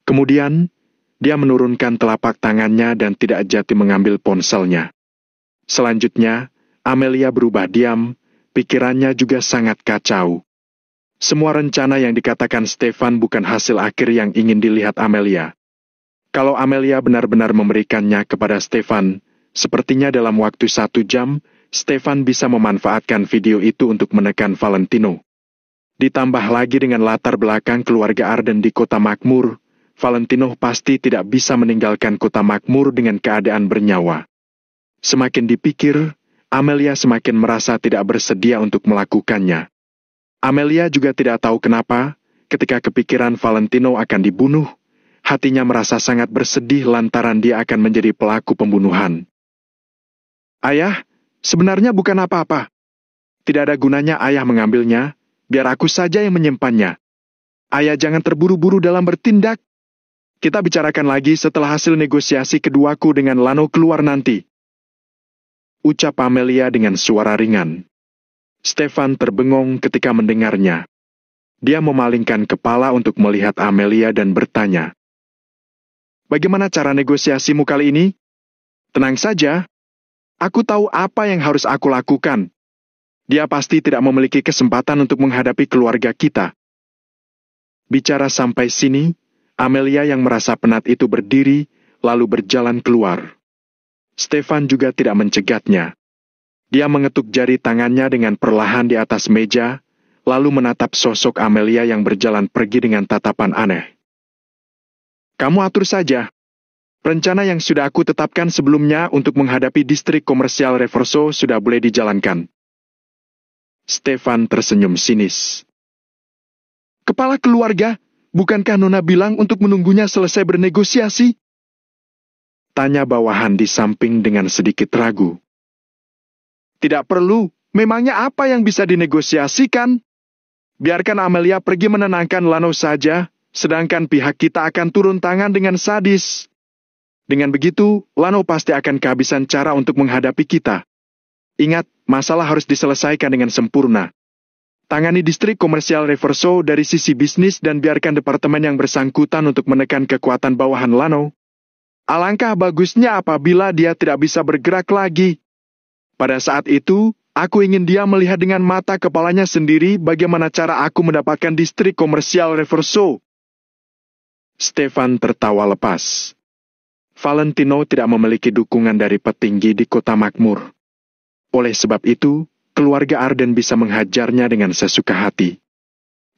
Speaker 1: Kemudian, dia menurunkan telapak tangannya dan tidak jati mengambil ponselnya. Selanjutnya, Amelia berubah diam, pikirannya juga sangat kacau. Semua rencana yang dikatakan Stefan bukan hasil akhir yang ingin dilihat Amelia. Kalau Amelia benar-benar memberikannya kepada Stefan, sepertinya dalam waktu 1 jam, Stefan bisa memanfaatkan video itu untuk menekan Valentino. Ditambah lagi dengan latar belakang keluarga Arden di kota makmur, Valentino pasti tidak bisa meninggalkan kota makmur dengan keadaan bernyawa. Semakin dipikir, Amelia semakin merasa tidak bersedia untuk melakukannya. Amelia juga tidak tahu kenapa, ketika kepikiran Valentino akan dibunuh, hatinya merasa sangat bersedih lantaran dia akan menjadi pelaku pembunuhan. Ayah, sebenarnya bukan apa-apa. Tidak ada gunanya ayah mengambilnya, biar aku saja yang menyimpannya. Ayah jangan terburu-buru dalam bertindak. Kita bicarakan lagi setelah hasil negosiasi keduaku dengan Lano keluar nanti. Ucap Amelia dengan suara ringan. Stefan terbengong ketika mendengarnya. Dia memalingkan kepala untuk melihat Amelia dan bertanya, "Bagaimana cara negosiasimu kali ini?" "Tenang saja. Aku tahu apa yang harus aku lakukan. Dia pasti tidak memiliki kesempatan untuk menghadapi keluarga kita." Bicara sampai sini, Amelia yang merasa penat itu berdiri, lalu berjalan keluar. Stefan juga tidak mencegatnya. Dia mengetuk jari tangannya dengan perlahan di atas meja, lalu menatap sosok Amelia yang berjalan pergi dengan tatapan aneh. "Kamu atur saja. Rencana yang sudah aku tetapkan sebelumnya untuk menghadapi distrik komersial Reverso sudah boleh dijalankan." Stefan tersenyum sinis. "Kepala keluarga, bukankah Nona bilang untuk menunggunya selesai bernegosiasi?" Tanya bawahan di samping dengan sedikit ragu. "Tidak perlu, memangnya apa yang bisa dinegosiasikan? Biarkan Amelia pergi menenangkan Lano saja, sedangkan pihak kita akan turun tangan dengan sadis. Dengan begitu, Lano pasti akan kehabisan cara untuk menghadapi kita. Ingat, masalah harus diselesaikan dengan sempurna. Tangani distrik komersial Reverso dari sisi bisnis dan biarkan departemen yang bersangkutan untuk menekan kekuatan bawahan Lano. Alangkah bagusnya apabila dia tidak bisa bergerak lagi. Pada saat itu, aku ingin dia melihat dengan mata kepalanya sendiri bagaimana cara aku mendapatkan distrik komersial Reverso." Stefan tertawa lepas. Valentino tidak memiliki dukungan dari petinggi di kota makmur. Oleh sebab itu, keluarga Arden bisa menghajarnya dengan sesuka hati.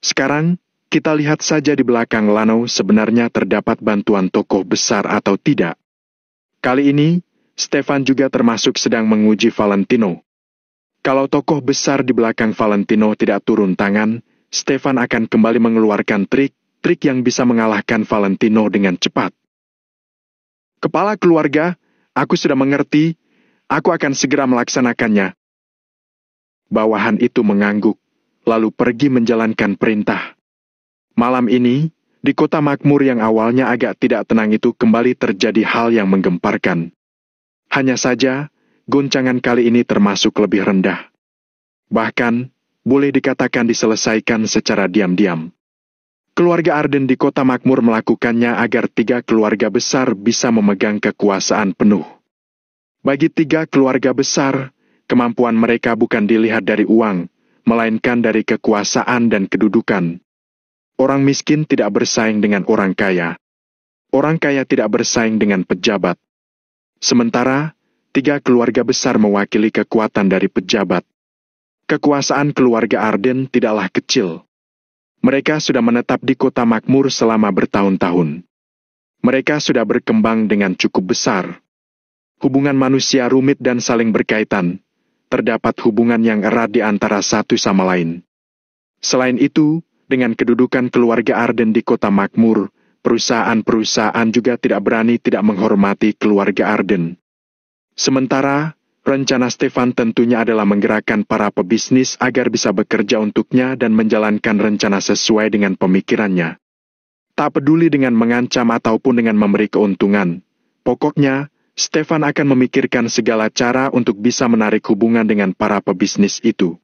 Speaker 1: Sekarang, kita lihat saja di belakang Lano sebenarnya terdapat bantuan tokoh besar atau tidak. Kali ini, Stefan juga termasuk sedang menguji Valentino. Kalau tokoh besar di belakang Valentino tidak turun tangan, Stefan akan kembali mengeluarkan trik yang bisa mengalahkan Valentino dengan cepat. "Kepala keluarga, aku sudah mengerti, aku akan segera melaksanakannya." Bawahan itu mengangguk, lalu pergi menjalankan perintah. Malam ini, di kota makmur yang awalnya agak tidak tenang itu kembali terjadi hal yang menggemparkan. Hanya saja, goncangan kali ini termasuk lebih rendah. Bahkan, boleh dikatakan diselesaikan secara diam-diam. Keluarga Arden di kota makmur melakukannya agar 3 keluarga besar bisa memegang kekuasaan penuh. Bagi 3 keluarga besar, kemampuan mereka bukan dilihat dari uang, melainkan dari kekuasaan dan kedudukan. Orang miskin tidak bersaing dengan orang kaya. Orang kaya tidak bersaing dengan pejabat. Sementara, 3 keluarga besar mewakili kekuatan dari pejabat. Kekuasaan keluarga Arden tidaklah kecil. Mereka sudah menetap di kota makmur selama bertahun-tahun. Mereka sudah berkembang dengan cukup besar. Hubungan manusia rumit dan saling berkaitan. Terdapat hubungan yang erat di antara satu sama lain. Selain itu, dengan kedudukan keluarga Arden di kota makmur, perusahaan-perusahaan juga tidak berani tidak menghormati keluarga Arden. Sementara, rencana Stefan tentunya adalah menggerakkan para pebisnis agar bisa bekerja untuknya dan menjalankan rencana sesuai dengan pemikirannya. Tak peduli dengan mengancam ataupun dengan memberi keuntungan. Pokoknya, Stefan akan memikirkan segala cara untuk bisa menarik hubungan dengan para pebisnis itu.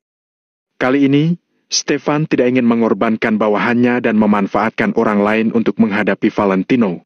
Speaker 1: Kali ini, Stefan tidak ingin mengorbankan bawahannya dan memanfaatkan orang lain untuk menghadapi Valentino.